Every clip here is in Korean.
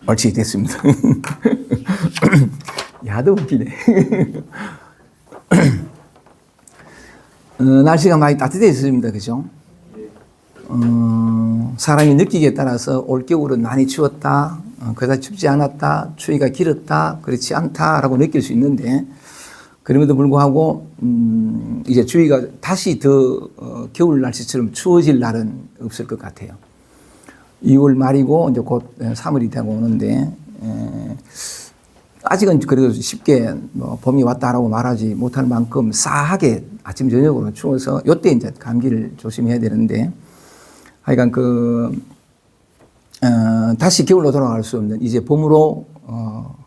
옳지, 됐습니다. 야도 웃기네. 날씨가 많이 따뜻해졌습니다. 그죠? 사람이 느끼기에 따라서 올겨울은 많이 추웠다, 그다지 춥지 않았다, 추위가 길었다, 그렇지 않다라고 느낄 수 있는데, 그럼에도 불구하고 이제 추위가 다시 더 겨울 날씨처럼 추워질 날은 없을 것 같아요. 2월 말이고 이제 곧 3월이 되고 오는데, 아직은 그래도 쉽게 뭐 봄이 왔다라고 말하지 못할 만큼 싸하게 아침 저녁으로 추워서 요때 이제 감기를 조심해야 되는데, 하여간 다시 겨울로 돌아갈 수 없는 이제 봄으로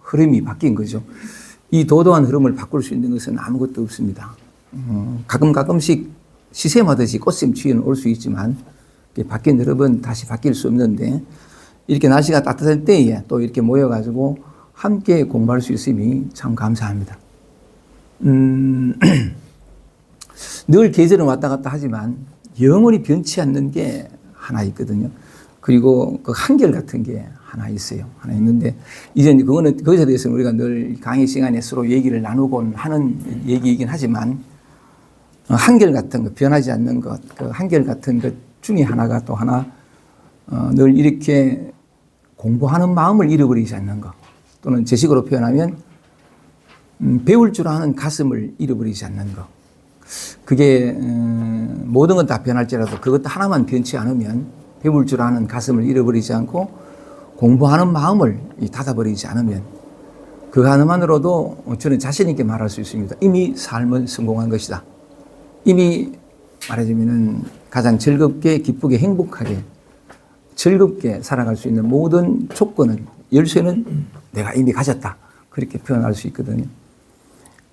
흐름이 바뀐 거죠. 이 도도한 흐름을 바꿀 수 있는 것은 아무것도 없습니다. 가끔씩 시샘하듯이 꽃샘추위는 올 수 있지만 바뀐 흐름은 다시 바뀔 수 없는데, 이렇게 날씨가 따뜻할 때에 또 이렇게 모여가지고 함께 공부할 수 있음이 참 감사합니다. 늘 계절은 왔다 갔다 하지만 영원히 변치 않는 게 하나 있거든요. 그리고 그 한결같은 게 하나 있어요. 하나 있는데, 이제 그거는, 그것에 대해서는 우리가 늘 강의 시간에 서로 얘기를 나누곤 하는 얘기이긴 하지만, 한결같은 것, 변하지 않는 것, 그 한결같은 것 중에 하나가 또 하나, 늘 이렇게 공부하는 마음을 잃어버리지 않는 것, 또는 제 식으로 표현하면, 배울 줄 아는 가슴을 잃어버리지 않는 것. 그게, 모든 건 다 변할지라도 그것도 하나만 변치 않으면, 배울 줄 아는 가슴을 잃어버리지 않고 공부하는 마음을 닫아버리지 않으면, 그 하나만으로도 저는 자신 있게 말할 수 있습니다. 이미 삶은 성공한 것이다. 이미 말하자면 가장 즐겁게, 기쁘게, 행복하게, 즐겁게 살아갈 수 있는 모든 조건은, 열쇠는 내가 이미 가졌다. 그렇게 표현할 수 있거든요.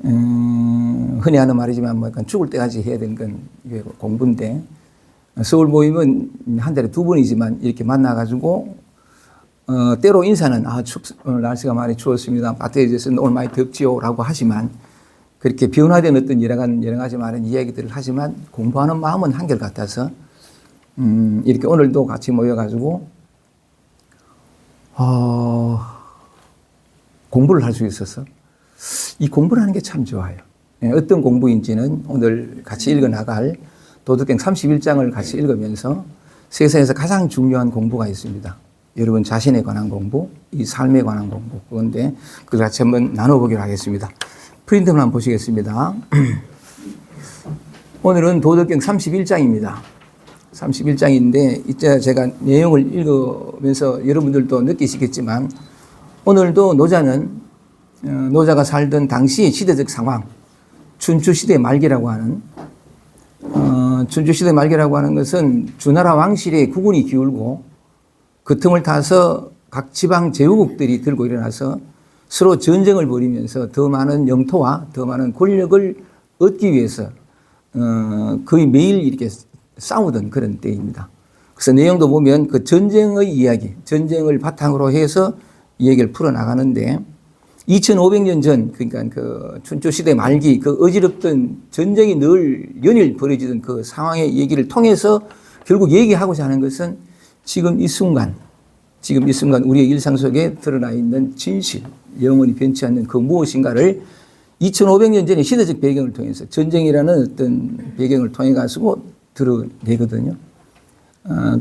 흔히 하는 말이지만 뭐 약간 죽을 때까지 해야 되는 건 이게 공부인데, 서울 모임은 한 달에 2번이지만 이렇게 만나가지고, 때로 인사는, 오늘 날씨가 많이 추웠습니다. 밭에 있어서 오늘 많이 덥지요. 라고 하지만, 그렇게 변화된 어떤 여러 가지 많은 이야기들을 하지만, 공부하는 마음은 한결같아서, 이렇게 오늘도 같이 모여가지고, 공부를 할 수 있어서, 이 공부를 하는 게 참 좋아요. 어떤 공부인지는 오늘 같이 읽어나갈 도덕경 31장을 같이 읽으면서 세상에서 가장 중요한 공부가 있습니다. 여러분 자신에 관한 공부, 이 삶에 관한 공부. 그런데 그걸 같이 한번 나눠보기로 하겠습니다. 프린트만 한번 보시겠습니다. 오늘은 도덕경 31장입니다. 31장인데 이제 제가 내용을 읽으면서 여러분들도 느끼시겠지만, 오늘도 노자가 살던 당시의 시대적 상황, 춘추시대 말기라고 하는, 춘추시대 말기라고 하는 것은 주나라 왕실의 국운이 기울고 그 틈을 타서 각 지방 제후국들이 들고 일어나서 서로 전쟁을 벌이면서 더 많은 영토와 더 많은 권력을 얻기 위해서 거의 매일 이렇게 싸우던 그런 때입니다. 그래서 내용도 보면 그 전쟁의 이야기, 전쟁을 바탕으로 해서 이 얘기를 풀어나가는데, 2500년 전, 그러니까 그 춘추시대 말기 그 어지럽던 전쟁이 늘 연일 벌어지던 그 상황의 얘기를 통해서 결국 얘기하고자 하는 것은 지금 이 순간 우리의 일상 속에 드러나 있는 진실, 영원히 변치 않는 그 무엇인가를 2500년 전의 시대적 배경을 통해서, 전쟁이라는 어떤 배경을 통해 가지고 드러내거든요.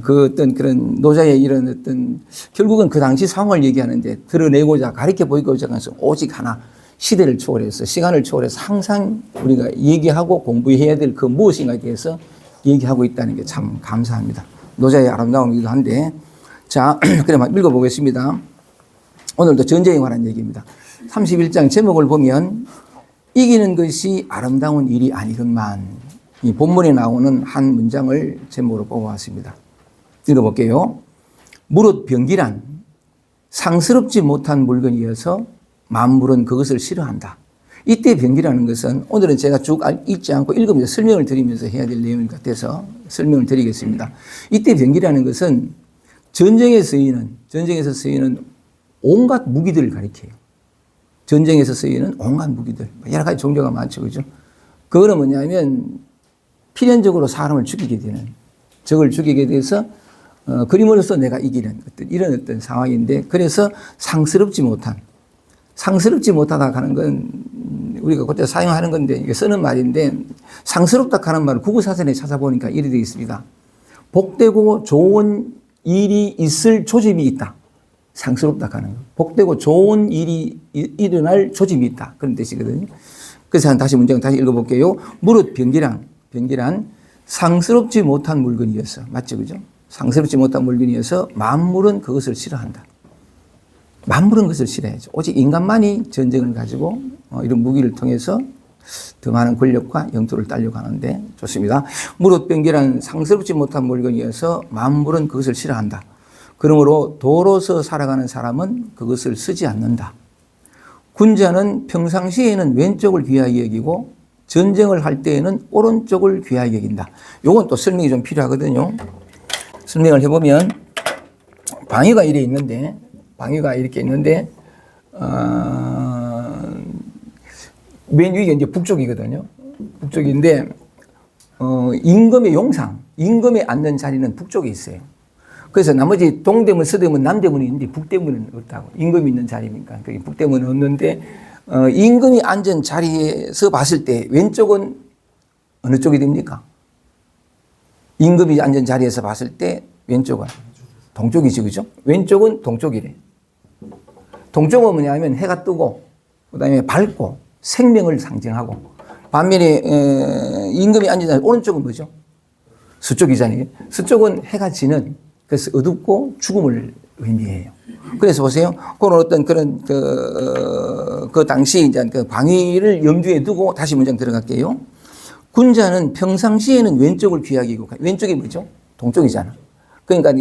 그 어떤 그런 노자의 이런 어떤, 결국은 그 당시 상황을 얘기하는데 드러내고자, 가르쳐 보이고자 해서 오직 하나, 시대를 초월해서, 시간을 초월해서 항상 우리가 얘기하고 공부해야 될 그 무엇인가에 대해서 얘기하고 있다는 게 참 감사합니다. 노자의 아름다움이기도 한데, 자, 그럼 읽어보겠습니다. 오늘도 전쟁에 관한 얘기입니다. 31장 제목을 보면, 이기는 것이 아름다운 일이 아니건만, 이 본문에 나오는 한 문장을 제목으로 뽑아왔습니다. 읽어볼게요. 무릇 병기란 상스럽지 못한 물건이어서 만물은 그것을 싫어한다. 이때 병기라는 것은, 오늘은 제가 쭉 읽지 않고 읽으면서 설명을 드리면서 해야 될 내용 같아서 설명을 드리겠습니다. 이때 병기라는 것은 전쟁에서 쓰이는 온갖 무기들을 가리켜요. 전쟁에서 쓰이는 온갖 무기들, 여러 가지 종류가 많죠, 그죠? 그거는 뭐냐면 필연적으로 사람을 죽이게 되는, 적을 죽이게 돼서 그림으로써 내가 이기는 이런 어떤 상황인데, 그래서 상스럽지 못하다 하는 건 우리가 그때 사용하는 건데, 이게 쓰는 말인데, 상스럽다 하는 말을 국어사전에 찾아보니까 이래 되어 있습니다. 복되고 좋은 일이 있을 조짐이 있다. 상스럽다 하는 거. 복되고 좋은 일이 일어날 조짐이 있다. 그런 뜻이거든요. 그래서 다시 문장을 다시 읽어볼게요. 무릇 병기란 상스럽지 못한 물건이어서, 맞죠, 그죠? 상스럽지 못한 물건이어서 만물은 그것을 싫어한다. 만물은 그것을 싫어해야죠. 오직 인간만이 전쟁을 가지고 이런 무기를 통해서 더 많은 권력과 영토를 따려고 하는데, 좋습니다. 무릇 병기란 상스럽지 못한 물건이어서 만물은 그것을 싫어한다. 그러므로 도로서 살아가는 사람은 그것을 쓰지 않는다. 군자는 평상시에는 왼쪽을 귀하게 여기고 전쟁을 할 때에는 오른쪽을 귀하게 여긴다. 요건 또 설명이 좀 필요하거든요. 설명을 해보면, 방위가 이렇게 있는데, 맨 위가 이제 북쪽이거든요. 북쪽인데, 임금의 용상, 임금에 앉는 자리는 북쪽에 있어요. 그래서 나머지 동대문, 서대문, 남대문이 있는데 북대문은 없다고. 임금이 있는 자리니까. 그게 북대문은 없는데, 임금이 앉은 자리에서 봤을 때 왼쪽은 어느 쪽이 됩니까? 임금이 앉은 자리에서 봤을 때 왼쪽은 동쪽이지, 그죠? 왼쪽은 동쪽이래. 동쪽은 뭐냐면 해가 뜨고, 그 다음에 밝고, 생명을 상징하고, 반면에 임금이 앉은 자리, 오른쪽은 뭐죠? 서쪽이잖아요. 서쪽은 해가 지는, 그래서 어둡고 죽음을 의미해요. 그래서 보세요. 그런 어떤 그런 그 당시 이제 그 방위를 염두에 두고 다시 문장 들어갈게요. 군자는 평상시에는 왼쪽을 귀하게 여기고, 왼쪽이 뭐죠? 동쪽이잖아. 그러니까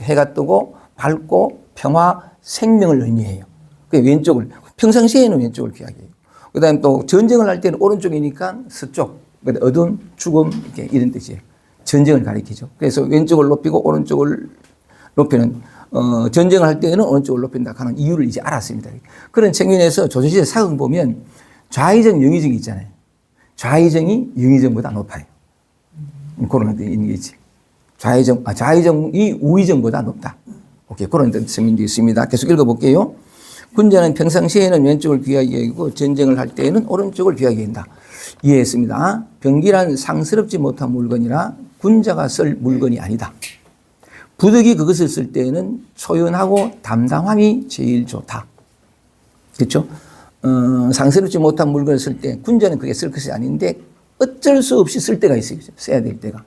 해가 뜨고 밝고 평화, 생명을 의미해요. 그 왼쪽을, 평상시에는 왼쪽을 귀하게 여기고, 그 다음에 또 전쟁을 할 때는 오른쪽이니까 서쪽, 어둠, 죽음, 이렇게 이런 뜻이에요. 전쟁을 가리키죠. 그래서 왼쪽을 높이고 오른쪽을 높이는, 전쟁을 할 때는 오른쪽을 높인다 하는 이유를 이제 알았습니다. 그런 측면에서 조선시대 사극 보면 좌의정, 영의정이 있잖아요. 좌의정이 영의정보다 높아요. 그런 데 있는 게 있지. 좌의정이 우의정보다 높다. 오케이. 그런 측면도 있습니다. 계속 읽어볼게요. 군자는 평상시에는 왼쪽을 귀하게 여기고 전쟁을 할 때에는 오른쪽을 귀하게 여긴다. 이해했습니다. 병기란 상스럽지 못한 물건이라 군자가 쓸 물건이 아니다. 부득이 그것을 쓸 때에는 초연하고 담담함이 제일 좋다. 그렇죠? 상스럽지 못한 물건을 쓸 때 군자는 그게 쓸 것이 아닌데 어쩔 수 없이 쓸 때가 있어요. 써야 될 때가.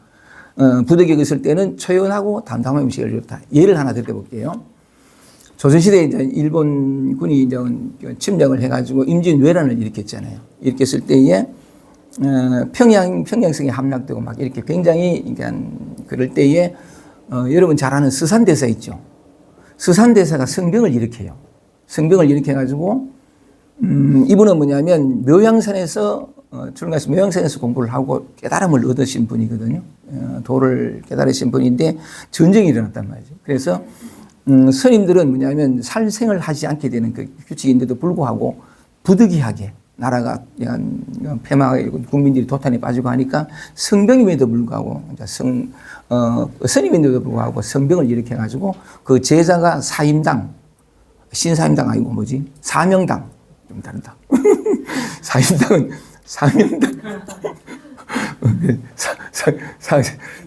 부득이 그것을 쓸 때는 초연하고 담담함이 제일 좋다. 예를 하나 들어볼게요. 조선시대에 이제 일본군이 이제 침략을 해가지고 임진왜란을 일으켰잖아요. 일으켰을 때에 평양성이 함락되고 막 이렇게 굉장히 그러니까 그럴 때에 여러분 잘 아는 스산대사 있죠. 스산대사가 성병을 일으켜요. 성병을 일으켜가지고 이분은 뭐냐면 묘양산에서 출가해서 묘양산에서 공부를 하고 깨달음을 얻으신 분이거든요. 도를 깨달으신 분인데 전쟁이 일어났단 말이죠. 그래서 스님들은 뭐냐면 살생을 하지 않게 되는 그 규칙인데도 불구하고 부득이하게 나라가 폐망하고 국민들이 도탄에 빠지고 하니까 성병임에도 불구하고 스님인데도 불구하고 성병을 일으켜가지고 그 제자가 사임당, 신사임당 아니고 뭐지? 사명당. 좀 다르다. 사임당은 사명당.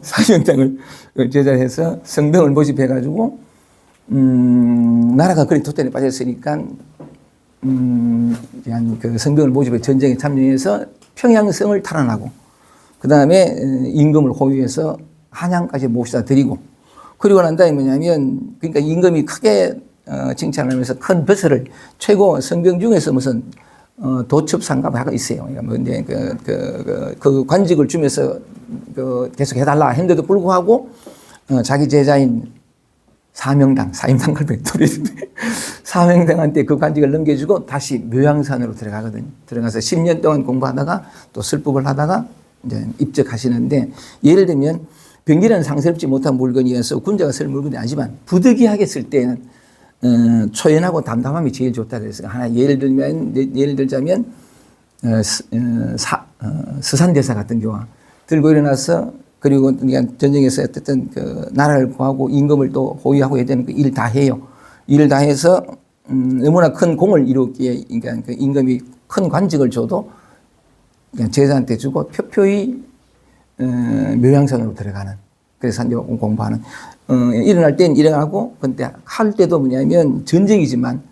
사명당을 제자해서 성병을 모집해가지고 나라가 그리 도탄에 빠졌으니까 그 성병을 모집해 전쟁에 참여해서 평양성을 탈환하고 그 다음에 임금을 호위해서 한양까지 모시다 드리고 그리고 난 다음에 뭐냐면 그러니까 임금이 크게 칭찬하면서 큰 벼슬을 최고 성병 중에서 무슨 도첩상가가 하고 있어요. 그런데 그 관직을 주면서 계속 해달라 했는데도 불구하고 자기 제자인 사명당, 사임당을 사명당한테 그 관직을 넘겨주고 다시 묘양산으로 들어가거든요. 들어가서 10년 동안 공부하다가 또 설법을 하다가 이제 입적하시는데 예를 들면 병기란 상스럽지 못한 물건이어서 군자가 쓸 물건이 아니지만 부득이하게 쓸 때는 초연하고 담담함이 제일 좋다 그래서 하나 예를 들자면 스산대사 같은 경우 들고 일어나서 그리고 그러니까 전쟁에서 어쨌든 그 나라를 구하고 임금을 또 호위하고 해야 되는 그 일 다 해요. 일 다 해서 너무나 큰 공을 이루기에 그러니까 그 임금이 큰 관직을 줘도 그냥 제자한테 주고 표표히 묘양선으로 들어가는. 그래서 이제 공부하는. 일어날 땐 일어나고, 근데 할 때도 뭐냐면 전쟁이지만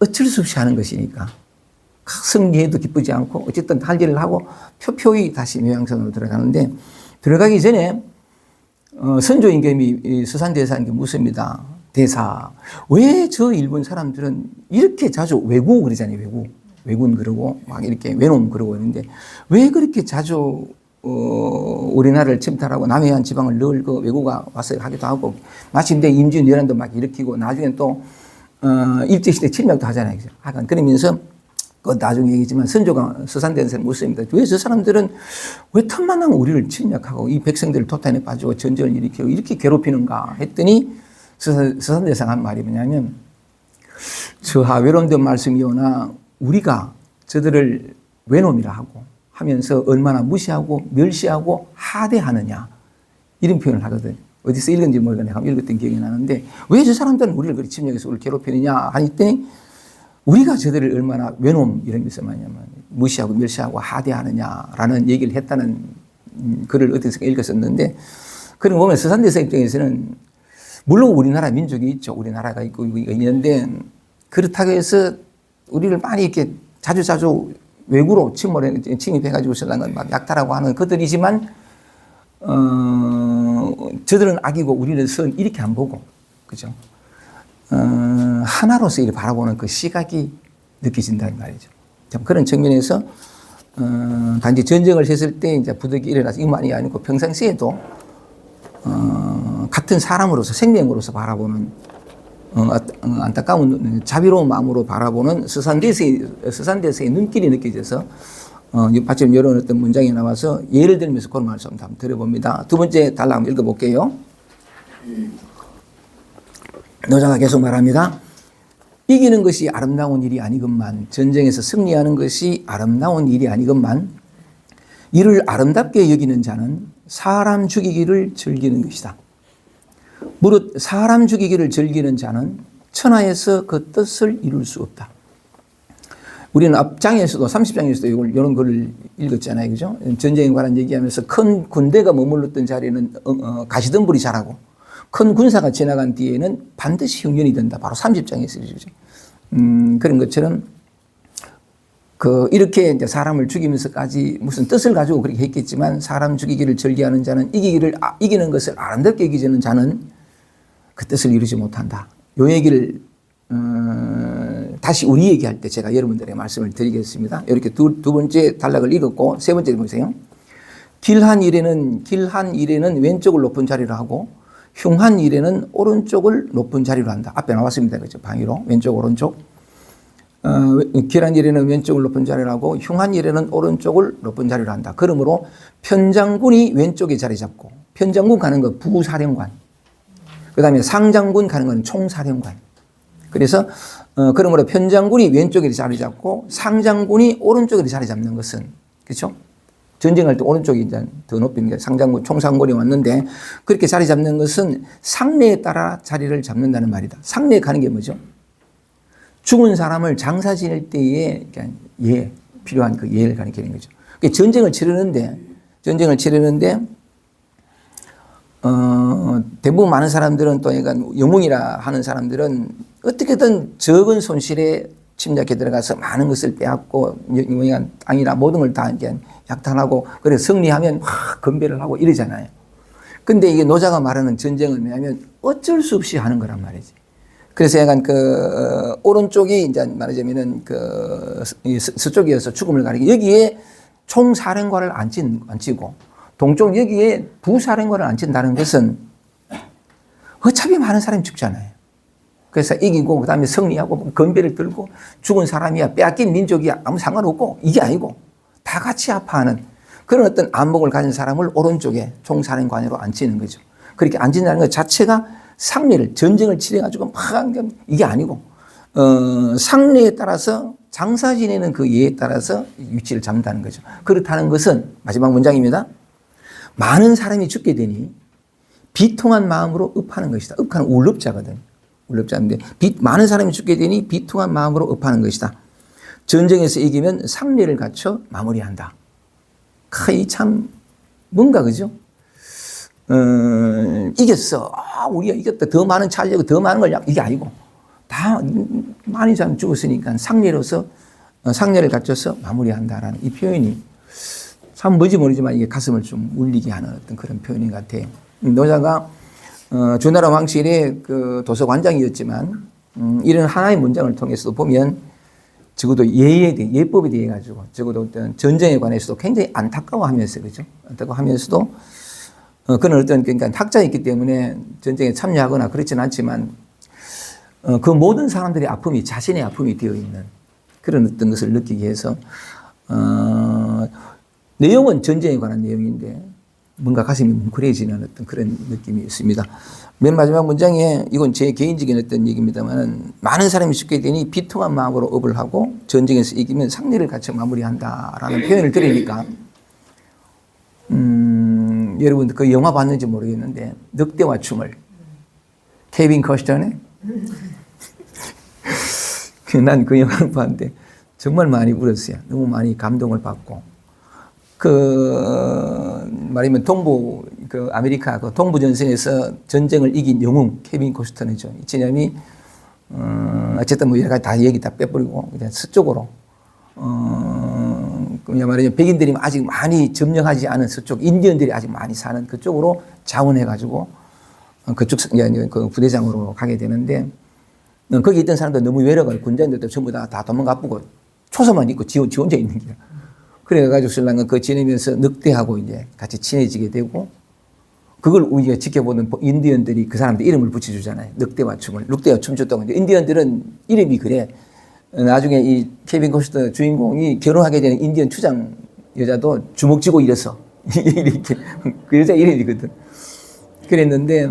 어쩔 수 없이 하는 것이니까. 승리해도 기쁘지 않고, 어쨌든 할 일을 하고 표표히 다시 묘양선으로 들어가는데, 들어가기 전에, 선조 임금이 서산대사에게 묻습니다. 대사, 왜 저 일본 사람들은 이렇게 자주 왜구 그러잖아요, 왜구. 왜군 그러고, 막 이렇게 외놈 그러고 있는데, 왜 그렇게 자주 우리나라를 침탈하고 남해안 지방을 늘 그 외구가 와서 하기도 하고 마침내 임진 열한도 막 일으키고 나중에 또 일제시대 침략도 하잖아요. 하여간 그러면서 그 나중에 얘기지만 선조가 서산대사를 묻습니다. 왜 저 사람들은 왜 틈만 나면 우리를 침략하고 이 백성들을 도탄에 빠지고 전쟁을 일으키고 이렇게 괴롭히는가 했더니 서산대사가 한 말이 뭐냐면 저하 외론된 말씀이오나 우리가 저들을 외놈이라 하고 하면서 얼마나 무시하고 멸시하고 하대하느냐 이런 표현을 하거든. 어디서 읽은지 모르겠네. 한번 읽었던 기억이 나는데 왜 저 사람들은 우리를 그렇게 침략해서 우리를 괴롭히느냐 하니까 우리가 저들을 얼마나 외놈 이런 것을 말하냐면 무시하고 멸시하고 하대하느냐라는 얘기를 했다는 글을 어디서 읽었었는데 그런 거 보면 서산대사 입장에서는 물론 우리나라 민족이 있죠. 우리나라가 있고 있는데 그렇다고 해서 우리를 많이 이렇게 자주자주 외구로 침입해가지고 설랑은 막 약탈하고 하는 그들이지만, 저들은 악이고 우리는 선 이렇게 안 보고, 그죠? 하나로서 이렇게 바라보는 그 시각이 느껴진다는 말이죠. 참 그런 측면에서, 단지 전쟁을 했을 때 이제 부득이 일어나서 이만이 아니고 평상시에도, 같은 사람으로서 생명으로서 바라보는 안타까운 자비로운 마음으로 바라보는 서산대사의 눈길이 느껴져서 마침 이런 어떤 문장이 나와서 예를 들면서 그런 말씀 한번 들어봅니다. 두 번째 단락 한번 읽어볼게요. 노자가 계속 말합니다. 이기는 것이 아름다운 일이 아니건만 전쟁에서 승리하는 것이 아름다운 일이 아니건만 이를 아름답게 여기는 자는 사람 죽이기를 즐기는 것이다. 무릇 사람 죽이기를 즐기는 자는 천하에서 그 뜻을 이룰 수 없다. 우리는 앞장에서도 30장에서도 이런 글을 읽었잖아요. 그죠? 전쟁에 관한 얘기하면서 큰 군대가 머물렀던 자리는 가시덤불이 자라고 큰 군사가 지나간 뒤에는 반드시 흉년이 된다. 바로 30장에서 그죠? 그런 것처럼 이렇게 이제 사람을 죽이면서까지 무슨 뜻을 가지고 그렇게 했겠지만 사람 죽이기를 즐겨하는 자는 이기는 것을 아름답게 여기는 자는 그 뜻을 이루지 못한다. 요 얘기를 다시 우리 얘기할 때 제가 여러분들에게 말씀을 드리겠습니다. 이렇게 두 번째 단락을 읽었고 세 번째 보세요. 길한 일에는 왼쪽을 높은 자리로 하고 흉한 일에는 오른쪽을 높은 자리로 한다. 앞에 나왔습니다. 그죠? 방위로 왼쪽 오른쪽. 길한 일에는 왼쪽을 높은 자리로 하고 흉한 일에는 오른쪽을 높은 자리로 한다. 그러므로 편장군이 왼쪽에 자리 잡고 편장군 가는 거 부사령관 그 다음에 상장군 가는 건 총사령관. 그래서 그러므로 편장군이 왼쪽에 자리 잡고 상장군이 오른쪽에 자리 잡는 것은 그렇죠? 전쟁할 때 오른쪽이 이제 더 높입니다. 상장군, 총상군이 왔는데 그렇게 자리 잡는 것은 상례에 따라 자리를 잡는다는 말이다. 상례에 가는 게 뭐죠? 죽은 사람을 장사 지낼 때에 필요한 그 예를 가리키는 거죠. 전쟁을 치르는데 대부분 많은 사람들은 또 영웅이라 하는 사람들은 어떻게든 적은 손실에 침략해 들어가서 많은 것을 빼앗고 땅이나 모든 걸 다 이제 약탈하고 그래서 승리하면 건배를 하고 이러잖아요. 근데 이게 노자가 말하는 전쟁은 뭐냐면 어쩔 수 없이 하는 거란 말이지. 그래서 약간 오른쪽이 이제 말하자면은 서쪽이어서 죽음을 가리기 여기에 총사령관을 앉히고 동쪽 여기에 부사령관을 앉힌다는 것은 어차피 많은 사람이 죽잖아요. 그래서 이기고 그다음에 승리하고 건배를 들고 죽은 사람이야 빼앗긴 민족이야 아무 상관없고 이게 아니고 다 같이 아파하는 그런 어떤 안목을 가진 사람을 오른쪽에 총사령관으로 앉히는 거죠. 그렇게 앉힌다는 것 자체가 상례를 전쟁을 치러가지고 막 이게 아니고 상례에 따라서 장사 지내는 그 예에 따라서 위치를 잡는다는 거죠. 그렇다는 것은 마지막 문장입니다. 많은 사람이 죽게 되니 비통한 마음으로 up하는 것이다. up하는 울릅자거든. 울릅자인데 많은 사람이 죽게 되니 비통한 마음으로 up하는 것이다. 전쟁에서 이기면 상례를 갖춰 마무리한다. 이 참 뭔가 그죠? 이겼어. 우리가 이겼다. 더 많은 차지하고 더 많은 걸 이게 아니고 다 많은 사람이 죽었으니까 상례로서 상례를 갖춰서 마무리한다라는 이 표현이 참 뭔지 모르지만 이게 가슴을 좀 울리게 하는 어떤 그런 표현인 것 같아요. 노자가 주나라 왕실의 그 도서관장이었지만 이런 하나의 문장을 통해서도 보면 적어도 예법에 대해 가지고 적어도 어떤 전쟁에 관해서도 굉장히 안타까워하면서 그죠? 안타까워하면서도 그는 어떤 그러니까 학자였기 때문에 전쟁에 참여하거나 그렇지는 않지만 그 모든 사람들의 아픔이 자신의 아픔이 되어 있는 그런 어떤 것을 느끼게 해서 내용은 전쟁에 관한 내용인데 뭔가 가슴이 뭉클해지는 어떤 그런 느낌이 있습니다. 맨 마지막 문장에 이건 제 개인적인 어떤 얘기입니다만 많은 사람이 죽게 되니 비통한 마음으로 업을 하고 전쟁에서 이기면 상례를 갖춰 마무리한다라는 표현을 들으니까 여러분 그 영화 봤는지 모르겠는데 늑대와 춤을 케빈 커스터네 난 그 영화를 봤는데 정말 많이 울었어요. 너무 많이 감동을 받고 말하면 동부 아메리카 동부 전선에서 전쟁을 이긴 영웅 케빈 코스터너죠. 이 지념이 어쨌든 뭐 여러 가지 다 얘기 다 빼버리고 그냥 서쪽으로 그냥 말하면 백인들이 아직 많이 점령하지 않은 서쪽 인디언들이 아직 많이 사는 그쪽으로 자원해가지고 그쪽 그 부대장으로 가게 되는데 거기 있던 사람들 너무 외로워요. 군대인들도 전부 다 도망가쁘고 초소만 있고 지 혼자 있는 거야. 그래가지고 신랑은 그 지내면서 늑대하고 이제 같이 친해지게 되고 그걸 우리가 지켜보는 인디언들이 그 사람들 이름을 붙여주잖아요. 늑대와 춤췄다고. 인디언들은 이름이 그래. 나중에 이 케빈 코스터 주인공이 결혼하게 되는 인디언 추장 여자도 주먹 쥐고 이랬어. 이렇게. 그 여자 이름이거든. 그랬는데,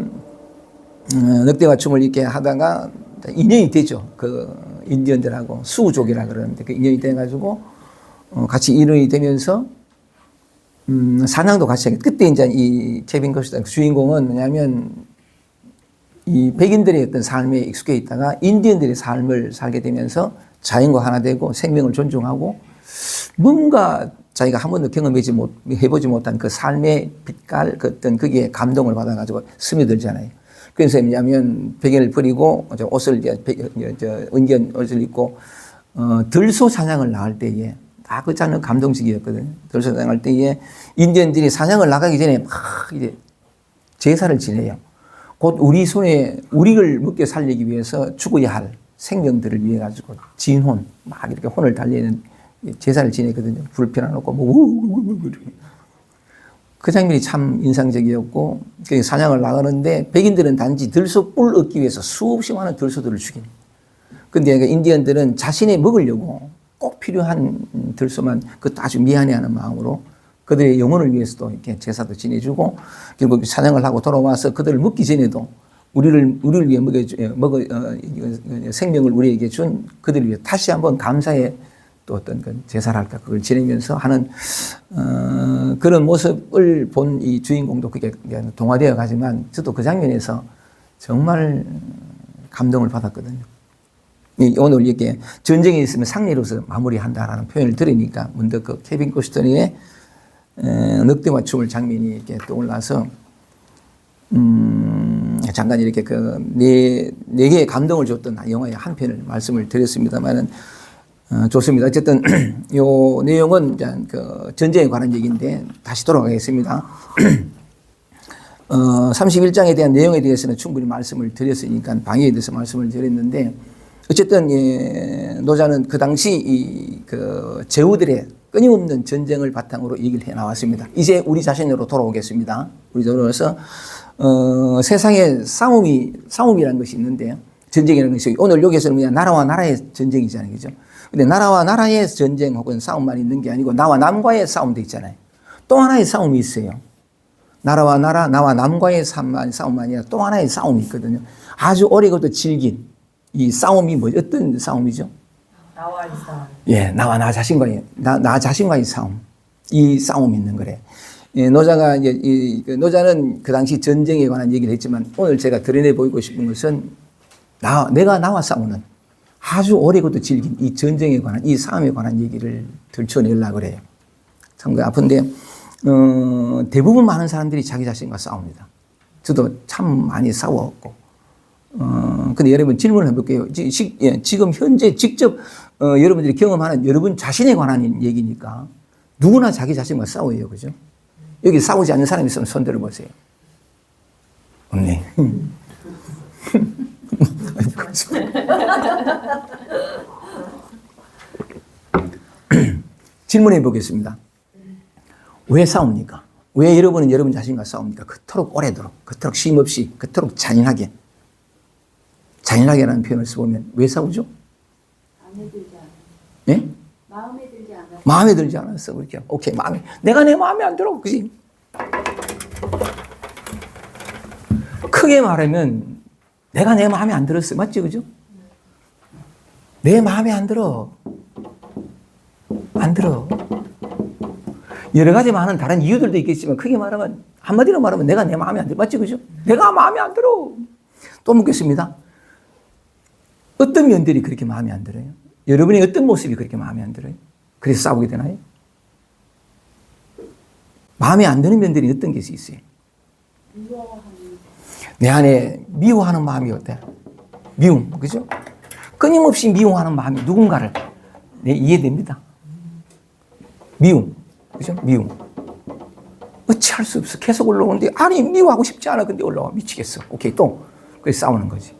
늑대와 춤을 이렇게 하다가 인연이 되죠. 그 인디언들하고 수족이라 그러는데 그 인연이 돼가지고 같이 인연이 되면서 사냥도 같이 하게. 그때 이제 이 케빈 코스터 주인공은 뭐냐면 이 백인들의 어떤 삶에 익숙해 있다가 인디언들의 삶을 살게 되면서 자연과 하나 되고 생명을 존중하고 뭔가 자기가 한 번도 해보지 못한 그 삶의 빛깔, 그 어떤 거기에 감동을 받아가지고 스며들잖아요. 그래서 뭐냐면 백인을 버리고 옷을 은견 옷을 입고 들소 사냥을 나갈 때에 그 장면 감동적이었거든요. 들소 사냥할 때에 인디언들이 사냥을 나가기 전에 막 이제 제사를 지내요. 곧 우리 손에 우리를 먹게 살리기 위해서 죽어야 할 생명들을 위해 가지고 진혼 막 이렇게 혼을 달리는 제사를 지내거든요. 불 펴놔놓고 뭐 그 장면이 참 인상적이었고 사냥을 나가는데 백인들은 단지 들소 뿔 얻기 위해서 수없이 많은 들소들을 죽인. 근데 인디언들은 자신이 먹으려고 꼭 필요한 들소만 그것도 아주 미안해하는 마음으로 그들의 영혼을 위해서도 이렇게 제사도 지내주고 결국 사냥을 하고 돌아와서 그들을 먹기 전에도 우리를 위해 생명을 우리에게 준 그들을 위해 다시 한번 감사의 또 어떤 그 제사를 할까 그걸 지내면서 하는 그런 모습을 본 이 주인공도 그게 동화되어 가지만 저도 그 장면에서 정말 감동을 받았거든요. 오늘 이렇게 전쟁에 있으면 상례로서 마무리한다라는 표현을 들으니까 문득 그 케빈 코스터니의 늑대와 춤을 장면이 이렇게 떠올라서 잠깐 이렇게 내게 감동을 줬던 영화의 한 편을 말씀을 드렸습니다만은 좋습니다. 어쨌든 요 내용은 그 전쟁에 관한 얘기인데 다시 돌아가겠습니다. 31장에 대한 내용에 대해서는 충분히 말씀을 드렸으니까 방해에 대해서 말씀을 드렸는데 어쨌든 노자는 그 당시 그 제후들의 끊임없는 전쟁을 바탕으로 얘기를 해 나왔습니다. 이제 우리 자신으로 돌아오겠습니다. 우리 돌아와서 세상에 싸움이라는 것이 있는데 전쟁이라는 것이 오늘 여기서는 그냥 나라와 나라의 전쟁이잖아요, 그죠? 근데 나라와 나라의 전쟁 혹은 싸움만 있는 게 아니고 나와 남과의 싸움도 있잖아요. 또 하나의 싸움이 있어요. 나라와 나와 남과의 싸움만 아니라 또 하나의 싸움이 있거든요. 아주 오래부터 질긴 이 싸움이 어떤 싸움이죠? 나와의 싸움. 예, 나와 나 자신과의 싸움. 이 싸움이 있는 거래. 예, 노자가 이제 그 노자는 그 당시 전쟁에 관한 얘기를 했지만 오늘 제가 드러내 보이고 싶은 것은 내가 나와 싸우는 아주 오래부터 즐긴 이 전쟁에 관한 이 싸움에 관한 얘기를 들춰내려고 그래요. 참 아픈데 대부분 많은 사람들이 자기 자신과 싸웁니다. 저도 참 많이 싸웠고 근데 여러분 질문을 해볼게요. 지금 현재 직접 여러분들이 경험하는 여러분 자신에 관한 얘기니까 누구나 자기 자신과 싸워요. 그죠? 여기 싸우지 않는 사람이 있으면 손 들어보세요. 없네. 질문해 보겠습니다. 왜 싸웁니까? 왜 여러분은 여러분 자신과 싸웁니까? 그토록 오래도록, 그토록 쉼없이, 그토록 잔인하게. 잔인하게라는 표현을 써보면 왜 싸우죠? 마음에 들지 않아서. 예? 마음에 들지 않아서. 마음에 들지 않았어. 그렇죠. 오케이. 내가 내 마음에 안 들어. 그지? 크게 말하면 내가 내 마음에 안 들었어. 맞지? 그죠? 내 마음에 안 들어. 안 들어. 여러 가지 많은 다른 이유들도 있겠지만 크게 말하면 한마디로 말하면 내가 내 마음에 안 들어. 맞지? 그죠? 내가 마음에 안 들어. 또 묻겠습니다. 어떤 면들이 그렇게 마음에 안 들어요? 여러분의 어떤 모습이 그렇게 마음에 안 들어요? 그래서 싸우게 되나요? 마음에 안 드는 면들이 어떤 게 있어요? 내 안에 미워하는 마음이 어때? 미움, 그죠? 끊임없이 미워하는 마음이 누군가를 이해됩니다. 미움, 그죠? 미움. 어찌할 수 없어. 계속 올라오는데, 아니, 미워하고 싶지 않아. 근데 올라와. 미치겠어. 오케이, 또. 그래서 싸우는 거지.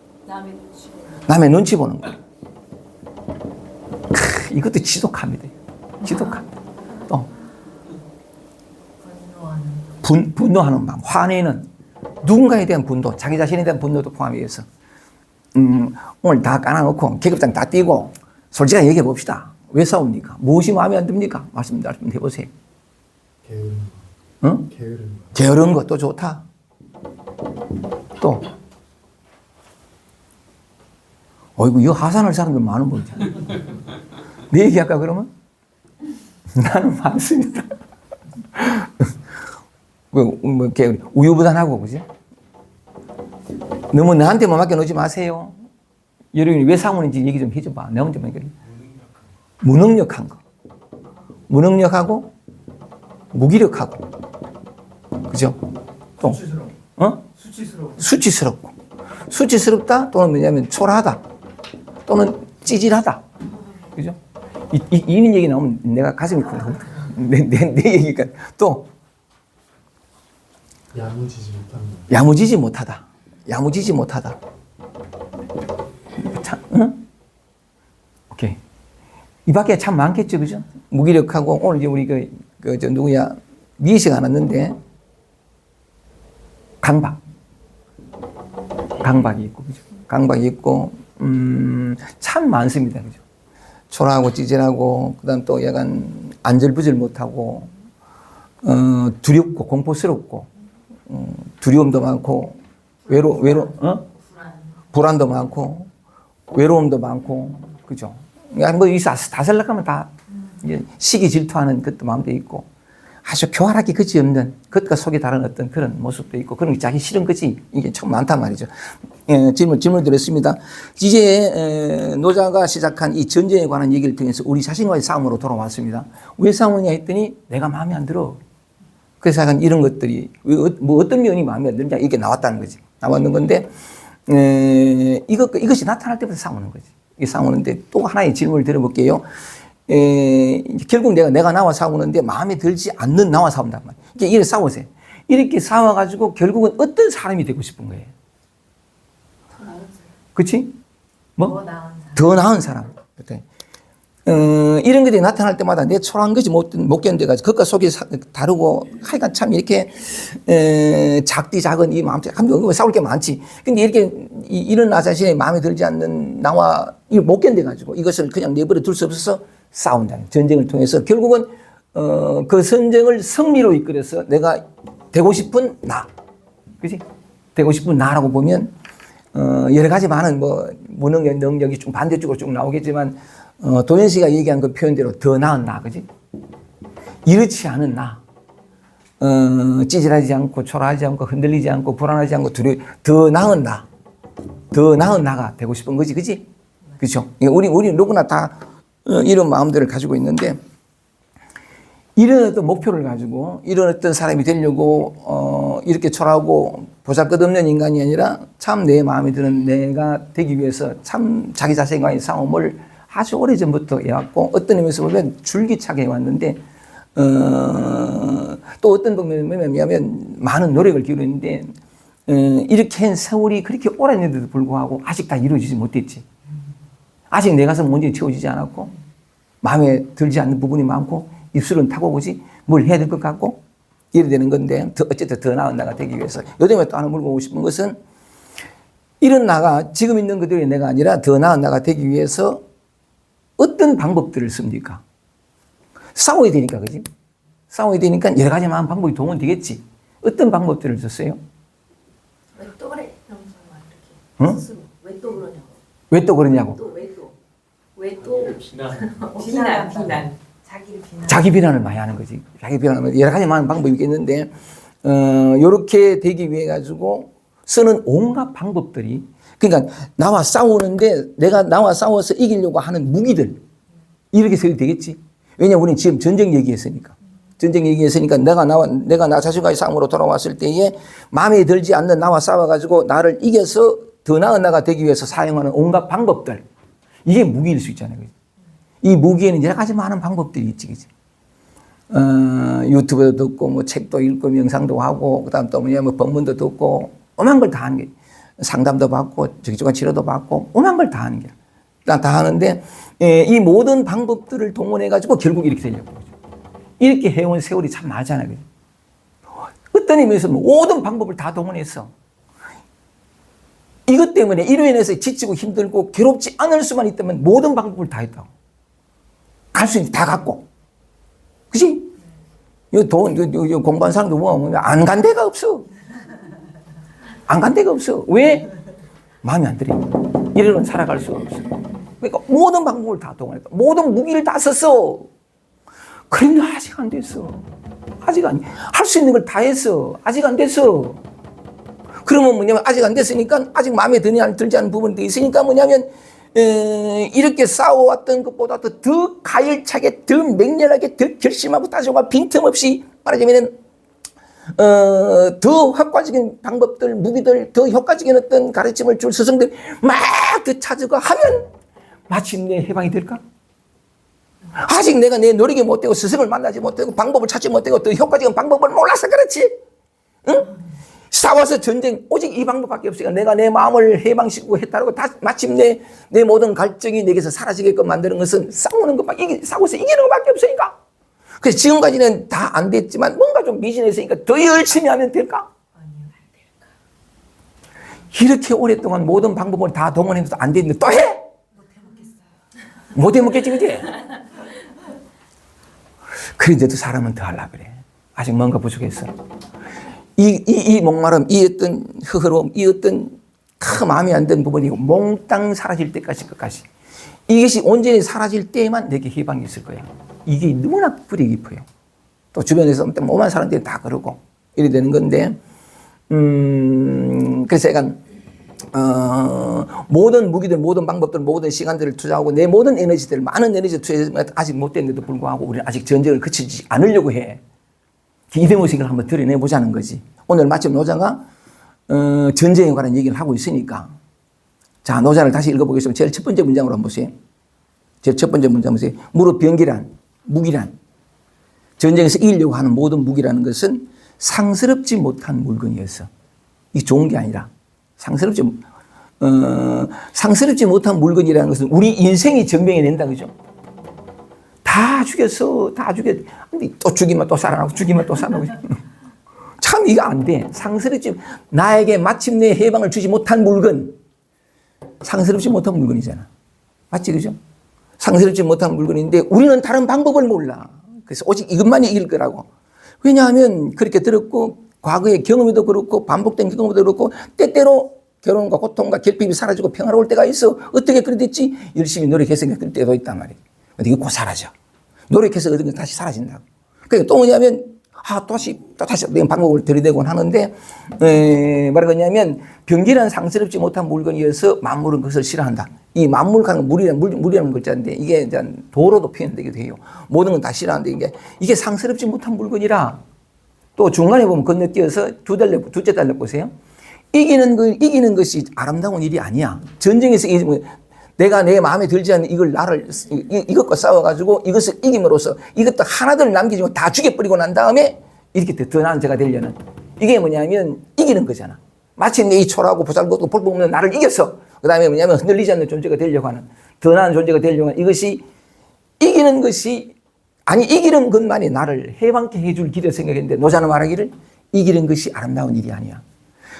남의 눈치 보는 거. 이것도 지독합니다. 지독합니다. 또. 분노하는 마음. 화내는 누군가에 대한 분노, 자기 자신에 대한 분노도 포함해서. 오늘 다 까놔놓고, 계급장 다 띄고, 솔직하게 얘기해 봅시다. 왜 싸웁니까? 무엇이 마음에 안 듭니까? 말씀 해보세요. 게으름. 응? 게으른 것도 좋다. 또. 어이구, 이거 하산할 사람들 많은 거지. 내 얘기할까, 그러면? 나는 많습니다. 우유부단하고, 그지? 너무 나한테만 맡겨놓지 마세요. 여러분이 왜 싸우는지 얘기 좀 해줘봐. 내 혼자만 얘기해. 무능력한 거. 무능력하고, 무기력하고. 그죠? 또. 수치스럽고. 수치스럽다 또는 뭐냐면 초라하다. 또는 찌질하다. 그죠? 이런 얘기 나오면 내가 가슴이 쿵쿵. 내 얘기가 또. 야무지지 못하다. 야무지지 못하다. 참, 응? 오케이. 이 밖에 참 많겠죠, 그죠? 무기력하고, 오늘 이제 우리 미애 씨가 안 왔는데, 강박이 있고, 그죠? 강박이 있고, 참 많습니다, 그죠? 초라하고 찌질하고, 그 다음 또 약간 안절부절 못하고, 두렵고, 공포스럽고, 두려움도 많고, 불안도 많고, 외로움도 많고, 그죠? 뭐, 이 다슬락하면 다, 이제 시기 질투하는 것도 마음도 있고, 아주 교활하게 그지없는 것과 속이 다른 어떤 그런 모습도 있고, 그런 게 자기 싫은 거지. 이게 참 많단 말이죠. 질문 드렸습니다. 이제, 노자가 시작한 이 전쟁에 관한 얘기를 통해서 우리 자신과의 싸움으로 돌아왔습니다. 왜 싸우냐 했더니 내가 마음에 안 들어. 그래서 약간 이런 것들이, 뭐 어떤 면이 마음에 안 드느냐, 이게 나왔다는 거지. 나왔는 건데, 이것이 나타날 때부터 싸우는 거지. 이게 싸우는데 또 하나의 질문을 드려볼게요. 결국 내가 나와 싸우는데 마음에 들지 않는 나와 싸운단 말이에요. 이렇게 이렇게 싸우세요. 이렇게 싸워가지고 결국은 어떤 사람이 되고 싶은 거예요? 그치? 뭐? 더 나은 사람. 이런 것들이 나타날 때마다 내 초라한 것이 못 견뎌가지고 그것과 속이 다르고 하여간 참 이렇게 작디 작은 이 마음 때문에 싸울 게 많지. 근데 이렇게 이런 나 자신의 마음에 들지 않는 나와 이걸 못 견뎌가지고 이것을 그냥 내버려 둘 수 없어서 싸운다는 전쟁을 통해서 결국은 그 전쟁을 승리로 이끌어서 내가 되고 싶은 나. 그지? 되고 싶은 나라고 보면 여러 가지 많은 뭐 무능력, 능력이 좀 반대쪽으로 쭉 나오겠지만 도현 씨가 얘기한 그 표현대로 더 나은 나, 그지? 이렇지 않은 나. 찌질하지 않고 초라하지 않고 흔들리지 않고 불안하지 않고 더 나은 나가 되고 싶은 거지, 그지? 그렇죠? 우리 누구나 다 이런 마음들을 가지고 있는데, 이런 어떤 목표를 가지고 이런 어떤 사람이 되려고 이렇게 초라하고 보잘것없는 인간이 아니라 참 내 마음에 드는 내가 되기 위해서 참 자기 자신과의 싸움을 아주 오래전부터 해왔고, 어떤 의미에서 보면 줄기차게 해왔는데, 또 어떤 방면이면 많은 노력을 기울였는데, 이렇게 한 세월이 그렇게 오래됐는데도 불구하고 아직 다 이루어지지 못했지. 아직 내 가슴 온전히 채워지지 않았고, 마음에 들지 않는 부분이 많고, 입술은 타고 오지, 뭘 해야 될 것 같고, 이래 되는 건데, 어쨌든 더 나은 나가 되기 위해서. 요즘에 또 하나 물어보고 싶은 것은, 이런 나가, 지금 있는 그대로의 내가 아니라 더 나은 나가 되기 위해서 어떤 방법들을 씁니까? 싸워야 되니까, 그지? 싸워야 되니까 여러 가지 많은 방법이 동원되겠지. 어떤 방법들을 썼어요? 왜 또 그래? 이러면서 막 응? 이렇게 스스로 왜 또 그러냐고. 왜 또 그러냐고. 왜 또 비난. 자기를 비난. 자기 비난을 많이 하는 거지. 자기 비난을 여러 가지 많은 방법이 있겠는데, 요렇게 되기 위해 가지고 쓰는 온갖 방법들이, 그러니까 나와 싸우는데 내가 나와 싸워서 이기려고 하는 무기들, 이렇게 써도 되겠지. 왜냐면 우리는 지금 전쟁 얘기했으니까. 전쟁 얘기했으니까 내가 나 자신과의 싸움으로 돌아왔을 때에 마음에 들지 않는 나와 싸워가지고 나를 이겨서 더 나은 나가 되기 위해서 사용하는 온갖 방법들. 이게 무기일 수 있잖아요. 그치? 이 무기에는 여러 가지 많은 방법들이 있지. 그치? 유튜브도 듣고, 뭐 책도 읽고, 명상도 하고, 그 다음 또 뭐냐면 법문도 듣고, 오만 걸 다 하는 게, 상담도 받고, 적극적인 치료도 받고, 오만 걸 다 하는 게. 다 하는데, 이 모든 방법들을 동원해가지고 결국 이렇게 되려고. 이렇게 해온 세월이 참 많잖아요. 어떤 의미에서 모든 방법을 다 동원했어. 이것 때문에 이로 인해서 지치고 힘들고 괴롭지 않을 수만 있다면 모든 방법을 다 했다고. 갈 수 있는 다 갔고. 그치? 공부한 사람도 보면 안 간 데가 없어. 안 간 데가 없어. 왜? 마음에 안 들어. 이래로는 살아갈 수가 없어. 그러니까 모든 방법을 다 동원했다. 모든 무기를 다 썼어. 그런데 아직 안 됐어. 할 수 있는 걸 다 했어. 아직 안 됐어. 그러면 뭐냐면 아직 안 됐으니까 아직 마음에 들지 않는 부분도 있으니까 뭐냐면 이렇게 싸워왔던 것보다 더 가열차게, 더 맹렬하게, 더 결심하고 따지고 빈틈없이 말하자면 더 효과적인 방법들, 무기들, 더 효과적인 어떤 가르침을 줄 스승들 막 더 찾고 하면 마침내 해방이 될까? 아직 내가 내 노력이 못되고 스승을 만나지 못되고 방법을 찾지 못되고 더 효과적인 방법을 몰라서 그렇지. 응? 싸워서 전쟁 오직 이 방법밖에 없으니까 내가 내 마음을 해방시키고 했다고 다 마침내 내 모든 갈증이 내게서 사라지게끔 만드는 것은 싸우는 것밖에, 싸워서 이기는 것밖에 없으니까. 그래서 지금까지는 다 안 됐지만 뭔가 좀 미진했으니까 더 열심히 하면 될까? 이렇게 오랫동안 모든 방법을 다 동원해도 안 됐는데 또 해? 못 해먹겠지, 그지? 그런데도 사람은 더 하려고 그래. 아직 뭔가 부족했어. 이 목마름, 이 어떤 흐흐러움, 이 어떤 마음에 안 드는 부분이 몽땅 사라질 때까지 끝까지. 이것이 온전히 사라질 때에만 내게 해방이 있을 거야. 이게 너무나 뿌리 깊어요. 또 주변에서 오만 사람들이 다 그러고 이래 되는 건데, 그래서 약간 모든 무기들, 모든 방법들, 모든 시간들을 투자하고 내 모든 에너지들, 많은 에너지를 투자해서 아직 못 됐는데도 불구하고 우리는 아직 전쟁을 그치지 않으려고 해. 이데모식을 한번 드러내보자는 거지. 오늘 마침 노자가 전쟁에 관한 얘기를 하고 있으니까. 자, 노자를 다시 읽어보겠습니다. 제일 첫 번째 문장으로 한번 보세요. 제일 첫 번째 문장 보세요. 무릇 병기란, 무기란, 전쟁에서 이기려고 하는 모든 무기라는 것은 상스럽지 못한 물건이었어. 이게 좋은 게 아니라 상스럽지 못한 물건이라는 것은 우리 인생이 증명해낸다, 그죠? 다 죽였어. 근데 또 죽이면 또 살아나고, 죽이면 또 살아나고. 참, 이거 안 돼. 나에게 마침내 해방을 주지 못한 물건. 상스럽지 못한 물건이잖아. 맞지, 그죠? 상스럽지 못한 물건인데 우리는 다른 방법을 몰라. 그래서 오직 이것만이 이길 거라고. 왜냐하면 그렇게 들었고, 과거의 경험에도 그렇고, 반복된 경험에도 그렇고, 때때로 결혼과 고통과 결핍이 사라지고 평화로울 때가 있어. 어떻게 그래 됐지? 열심히 노력해서 그럴 때도 있단 말이야. 근데 이거 곧 사라져. 노력해서 얻은 게 다시 사라진다고. 그러니까 또 뭐냐면 또 다시 방법을 들이대곤 하는데, 뭐라 그러냐면, 병기란 상스럽지 못한 물건이어서 만물은 그것을 싫어한다. 이 만물하는 물이라는 글자인데, 이게 이제 도로도 표현되기도 해요. 모든 건 다 싫어하는데, 이게 상스럽지 못한 물건이라, 또 중간에 보면 건너뛰어서 둘째 달러 보세요. 이기는 것이 아름다운 일이 아니야. 전쟁에서 내가 내 마음에 들지 않는 이것과 싸워가지고 이것을 이김으로써 이것도 하나들 남기지 말고 다 죽여버리고 난 다음에 이렇게 더 나은 자가 되려는. 이게 뭐냐면 이기는 거잖아. 마침내 이 초라하고 보잘것없고 볼품없는 나를 이겨서 그 다음에 뭐냐면 흔들리지 않는 존재가 되려고 하는, 더 나은 존재가 되려고 하는, 이것이 이기는 것이 이기는 것만이 나를 해방케 해줄 길이라 생각했는데, 노자는 말하기를 이기는 것이 아름다운 일이 아니야.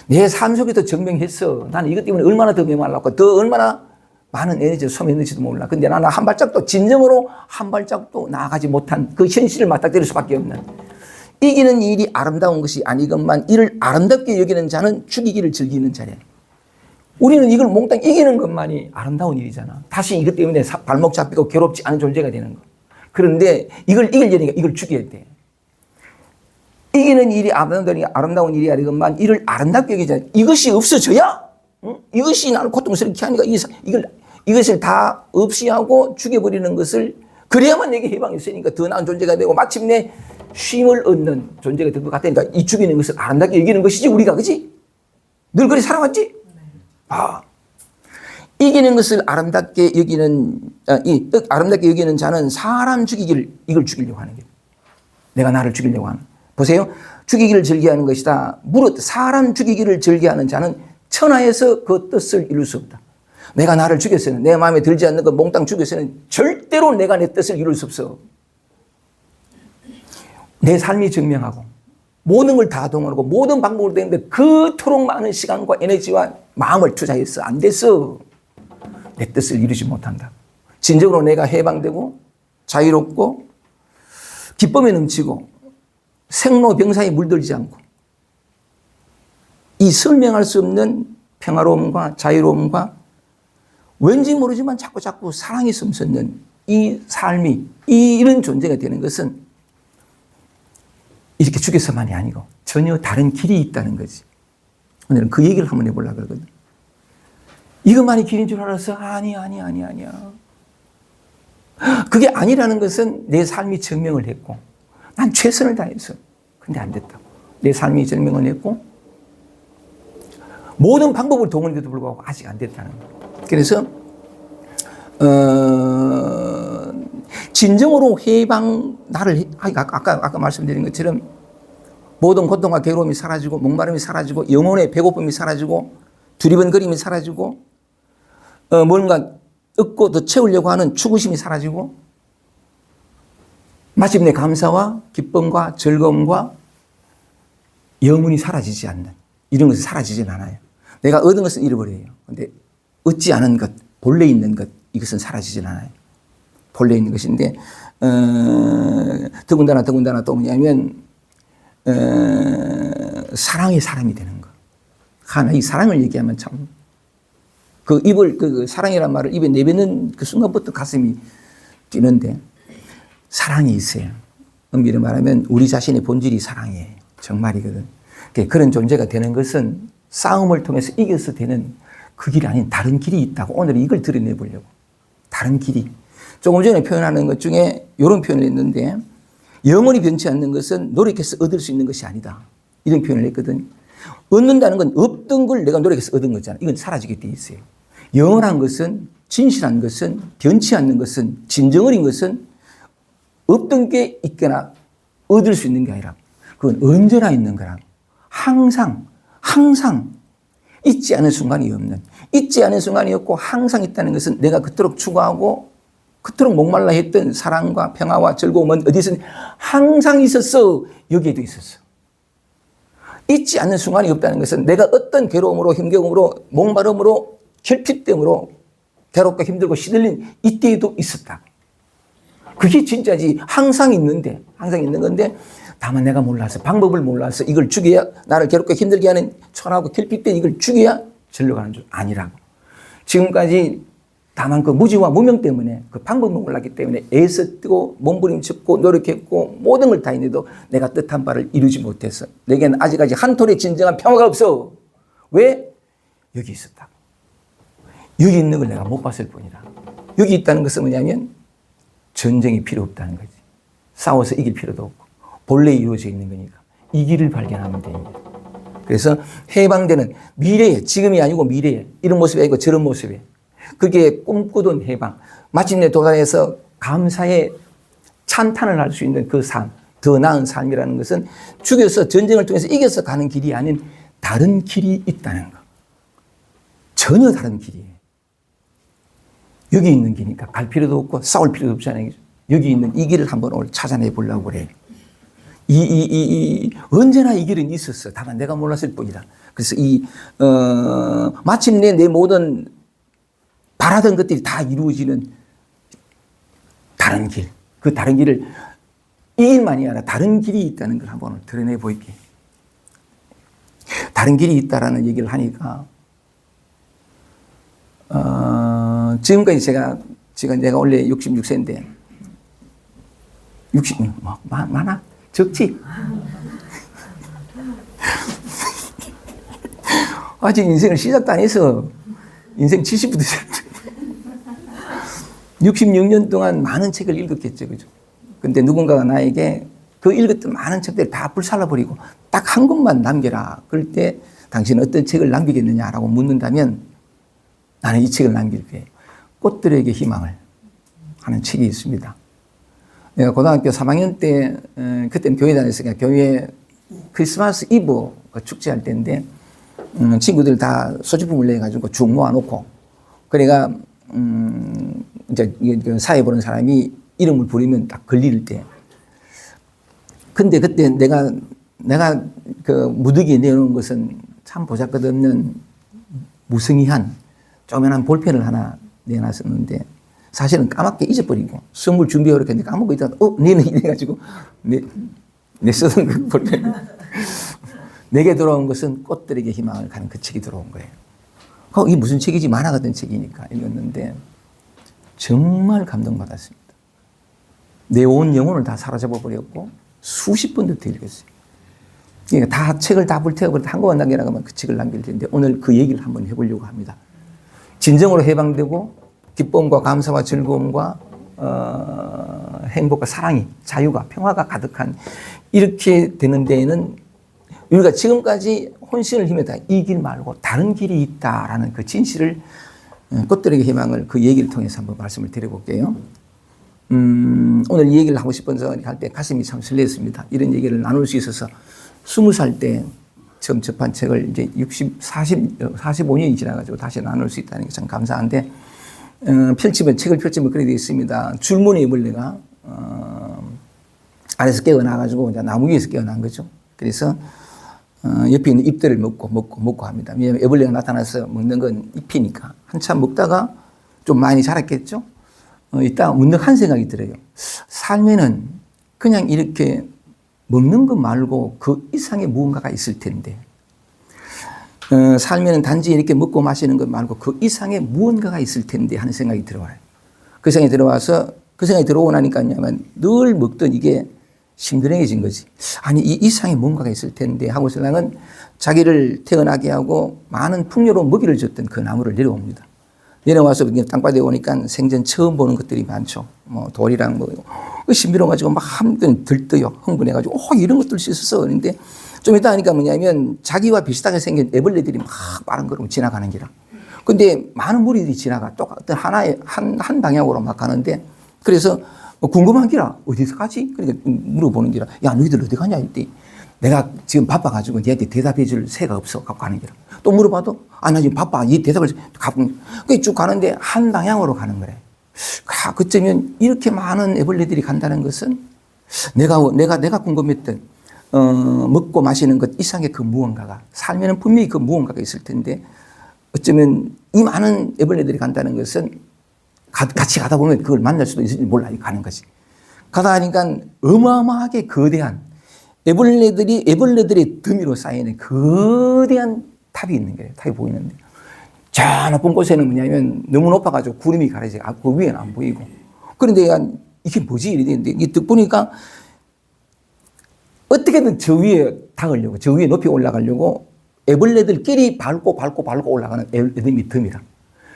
내 삶 속에서 증명했어. 나는 이것 때문에 얼마나 더 메말랐고 더 얼마나 많은 에너지를 소모했는지도 몰라. 근데 나는 한 발짝도 진정으로 한 발짝도 나아가지 못한 그 현실을 맞닥뜨릴 수밖에 없는, 이기는 일이 아름다운 것이 아니건만 이를 아름답게 여기는 자는 죽이기를 즐기는 자래. 우리는 이걸 몽땅 이기는 것만이 아름다운 일이잖아. 다시 이것 때문에 발목 잡히고 괴롭지 않은 존재가 되는 거. 그런데 이걸 이기려니까 이걸 죽여야 돼. 이기는 일이 아름다운 일이 아니건만 이를 아름답게 여기자. 이것이 없어져야, 이것이 나를 고통스럽게 하니까 이것을 다 없이 하고 죽여버리는 것을, 그래야만 내게 해방이 있으니까 더 나은 존재가 되고 마침내 쉼을 얻는 존재가 될 것 같으니까 이 죽이는 것을 아름답게 여기는 것이지 우리가, 그지? 늘 그리 살아왔지? 이기는 것을 아름답게 여기는, 아름답게 여기는 자는 사람 죽이기를, 이걸 죽이려고 하는 거예요. 내가 나를 죽이려고 하는. 보세요. 죽이기를 즐겨하는 것이다. 무릇 사람 죽이기를 즐겨하는 자는 천하에서 그 뜻을 이룰 수 없다. 내가 나를 죽였으면, 내 마음에 들지 않는 것 몽땅 죽였으면 절대로 내가 내 뜻을 이룰 수 없어. 내 삶이 증명하고 모든 걸 다 동원하고 모든 방법으로 되는데 그토록 많은 시간과 에너지와 마음을 투자해서 안 됐어. 내 뜻을 이루지 못한다. 진정으로 내가 해방되고 자유롭고 기쁨에 넘치고 생로병사에 물들지 않고 이 설명할 수 없는 평화로움과 자유로움과 왠지 모르지만 자꾸 사랑이 샘솟는 이 삶이, 이런 존재가 되는 것은 이렇게 죽여서만이 아니고 전혀 다른 길이 있다는 거지. 오늘은 그 얘기를 한번 해보려고 그러거든. 이것만이 길인 줄 알았어? 아니야. 그게 아니라는 것은 내 삶이 증명을 했고 난 최선을 다했어. 근데 안 됐다고. 내 삶이 증명을 했고 모든 방법을 동원해도 불구하고 아직 안 됐다는 거예요. 그래서 진정으로 아까 말씀드린 것처럼 모든 고통과 괴로움이 사라지고 목마름이 사라지고 영혼의 배고픔이 사라지고 두리번거림이 사라지고 뭔가 얻고 더 채우려고 하는 추구심이 사라지고 마침내 감사와 기쁨과 즐거움과 영원히 사라지지 않는 이런 것이 사라지진 않아요. 내가 얻은 것은 잃어버려요. 그런데 얻지 않은 것, 본래 있는 것, 이것은 사라지진 않아요. 본래 있는 것인데 더군다나 또 뭐냐면 사랑의 사람이 되는 거. 하나 이 사랑을 얘기하면 참 그 사랑이란 말을 입에 내뱉는 그 순간부터 가슴이 뛰는데 사랑이 있어요. 엄밀히 말하면 우리 자신의 본질이 사랑이에요. 정말이거든. 그런 존재가 되는 것은 싸움을 통해서 이겨서 되는 그 길이 아닌 다른 길이 있다고 오늘 이걸 드러내보려고. 다른 길이. 조금 전에 표현하는 것 중에 이런 표현을 했는데 영원히 변치 않는 것은 노력해서 얻을 수 있는 것이 아니다. 이런 표현을 했거든. 얻는다는 건 없던 걸 내가 노력해서 얻은 거잖아. 이건 사라지게 돼 있어요. 영원한 것은, 진실한 것은, 변치 않는 것은, 진정어린 것은 없던 게 있거나 얻을 수 있는 게 아니라 그건 언제나 있는 거라. 항상 잊지 않은 순간이 없는, 잊지 않은 순간이 없고 항상 있다는 것은 내가 그토록 추구하고 그토록 목말라 했던 사랑과 평화와 즐거움은 어디서 항상 있었어. 여기에도 있었어. 잊지 않는 순간이 없다는 것은 내가 어떤 괴로움으로 힘겨움으로 목마름으로 결핍됨으로 괴롭고 힘들고 시들린 이때에도 있었다. 그게 진짜지. 항상 있는 건데 다만 내가 몰라서 방법을 몰라서 이걸 죽여야 나를 괴롭고 힘들게 하는 초라하고 결핍된 이걸 죽여야 절로 가는 줄 아니라고. 지금까지 다만 그 무지와 무명 때문에 그 방법을 몰랐기 때문에 애쓰고 몸부림쳤고 노력했고 모든 걸 다 했는데도 내가 뜻한 바를 이루지 못했어. 내게는 아직까지 한 톨의 진정한 평화가 없어. 왜? 여기 있었다. 여기 있는 걸 내가 못 봤을 뿐이라. 여기 있다는 것은 뭐냐면 전쟁이 필요 없다는 거지. 싸워서 이길 필요도 없고 본래 이루어져 있는 거니까 이 길을 발견하면 됩니다. 그래서 해방되는 미래에, 지금이 아니고 미래에, 이런 모습이 아니고 저런 모습에, 그게 꿈꾸던 해방, 마침내 도달해서 감사의 찬탄을 할 수 있는 그 삶, 더 나은 삶이라는 것은 죽여서 전쟁을 통해서 이겨서 가는 길이 아닌 다른 길이 있다는 거. 전혀 다른 길이에요. 여기 있는 길이니까 갈 필요도 없고 싸울 필요도 없잖아요. 여기 있는 이 길을 한번 오늘 찾아내 보려고 그래요. 언제나 이 길은 있었어. 다만 내가 몰랐을 뿐이다. 그래서 마침내 내 모든 바라던 것들이 다 이루어지는 다른 길. 그 다른 길을 이 길만이 아니라 다른 길이 있다는 걸 한번 드러내 보일게요. 다른 길이 있다라는 얘기를 하니까, 지금까지 내가 원래 66세인데, 많아? 적지? 아직 인생을 시작도 안 해서 인생 70부터 시작. 66년 동안 많은 책을 읽었겠죠, 그죠? 근데 누군가가 나에게 그 읽었던 많은 책들을 다 불살라버리고 딱 한 권만 남겨라. 그럴 때 당신은 어떤 책을 남기겠느냐라고 묻는다면 나는 이 책을 남길 거예요. 꽃들에게 희망을 하는 책이 있습니다. 내가 고등학교 3학년 때, 그때는 교회 다녔으니까 교회 크리스마스 이브 축제할 때인데, 친구들 다 소지품을 내가지고 쭉 모아놓고, 그래가, 이제 사회 보는 사람이 이름을 부르면 딱 걸릴 때. 근데 그때 내가 그 무더기에 내놓은 것은 참 보잘것없는 무성의한 조그만한 볼펜을 하나 내놨었는데, 사실은 까맣게 잊어버리고 선물 준비하려고 했는데 까먹고 있다가 너는 이래가지고 내 쓰던 그 볼펜 내게 돌아온 것은 꽃들에게 희망을 가는 그 책이 들어온 거예요. 이게 무슨 책이지? 만화 같은 책이니까 읽었는데 정말 감동받았습니다. 내 온 영혼을 다 사로잡아 버렸고 수십 번도 더 읽었어요. 그러니까 다 책을 다 불태워버릴 때 한 권만 남기라고 하면 그 책을 남길 텐데 오늘 그 얘기를 한번 해보려고 합니다. 진정으로 해방되고 기쁨과 감사와 즐거움과 행복과 사랑이, 자유가, 평화가 가득한 이렇게 되는 데에는 우리가 지금까지 혼신을 힘에다 이 길 말고 다른 길이 있다라는 그 진실을 꽃들에게 희망을 그 얘기를 통해서 한번 말씀을 드려볼게요. 오늘 이 얘기를 하고 싶어서 할 때 가슴이 참 설렜습니다. 이런 얘기를 나눌 수 있어서 20살 때 처음 접한 책을 이제 45년이 지나가지고 다시 나눌 수 있다는 게 참 감사한데, 책을 펼치면 그렇게 되어 있습니다. 줄무늬 애벌레가, 아래서 깨어나가지고 이제 나무 위에서 깨어난 거죠. 그래서, 옆에 있는 잎들을 먹고 합니다. 왜냐하면 애벌레가 나타나서 먹는 건 잎이니까. 한참 먹다가 좀 많이 자랐겠죠? 이따 문득 한 생각이 들어요. 삶에는 그냥 이렇게 먹는 것 말고 그 이상의 무언가가 있을 텐데, 삶에는 단지 이렇게 먹고 마시는 것 말고 그 이상의 무언가가 있을 텐데 하는 생각이 들어와요. 그 생각이 들어와서, 그 생각이 들어오고 나니까 늘 먹던 이게 심드렁해진 거지. 아니, 이 이상의 뭔가가 있을 텐데 하고 신랑은 자기를 태어나게 하고 많은 풍요로 먹이를 줬던 그 나무를 내려옵니다. 내려와서 땅바닥에 오니까 생전 처음 보는 것들이 많죠. 뭐 돌이랑 신비로워가지고 막 한번 들떠요. 흥분해가지고 이런 것들 수 있었어. 그런데 좀 이따 하니까 뭐냐면 자기와 비슷하게 생긴 애벌레들이 막 빠른 걸음으로 지나가는 기라. 근데 많은 무리들이 지나가 똑같은 하나의 한 방향으로 막 가는데, 그래서 궁금한 기라. 어디서 가지? 그러니까 물어보는 기라. 야, 너희들 어디 가냐? 이때 내가 지금 바빠가지고 얘한테 대답해 줄 새가 없어. 갖고 가는 기라. 또 물어봐도 나 지금 바빠. 이 대답을 갖고 쭉 가는데 한 방향으로 가는 거래. 그쯤면 이렇게 많은 애벌레들이 간다는 것은 내가 궁금했던 먹고 마시는 것 이상의 그 무언가가, 삶에는 분명히 그 무언가가 있을 텐데, 어쩌면 이 많은 애벌레들이 간다는 것은 같이 가다 보면 그걸 만날 수도 있을지 몰라요. 가는 거지. 가다 하니까 어마어마하게 거대한 애벌레들의 더미로 쌓이는 거대한 탑이 있는 거예요. 탑이 보이는데 저 높은 곳에는 뭐냐면 너무 높아가지고 구름이 가려져, 그 위에는 안 보이고. 그런데 이게 뭐지? 이랬는데 이게 듣 보니까 어떻게든 저 위에 닿으려고, 저 위에 높이 올라가려고 애벌레들끼리 밟고 올라가는 애들이 덤이라.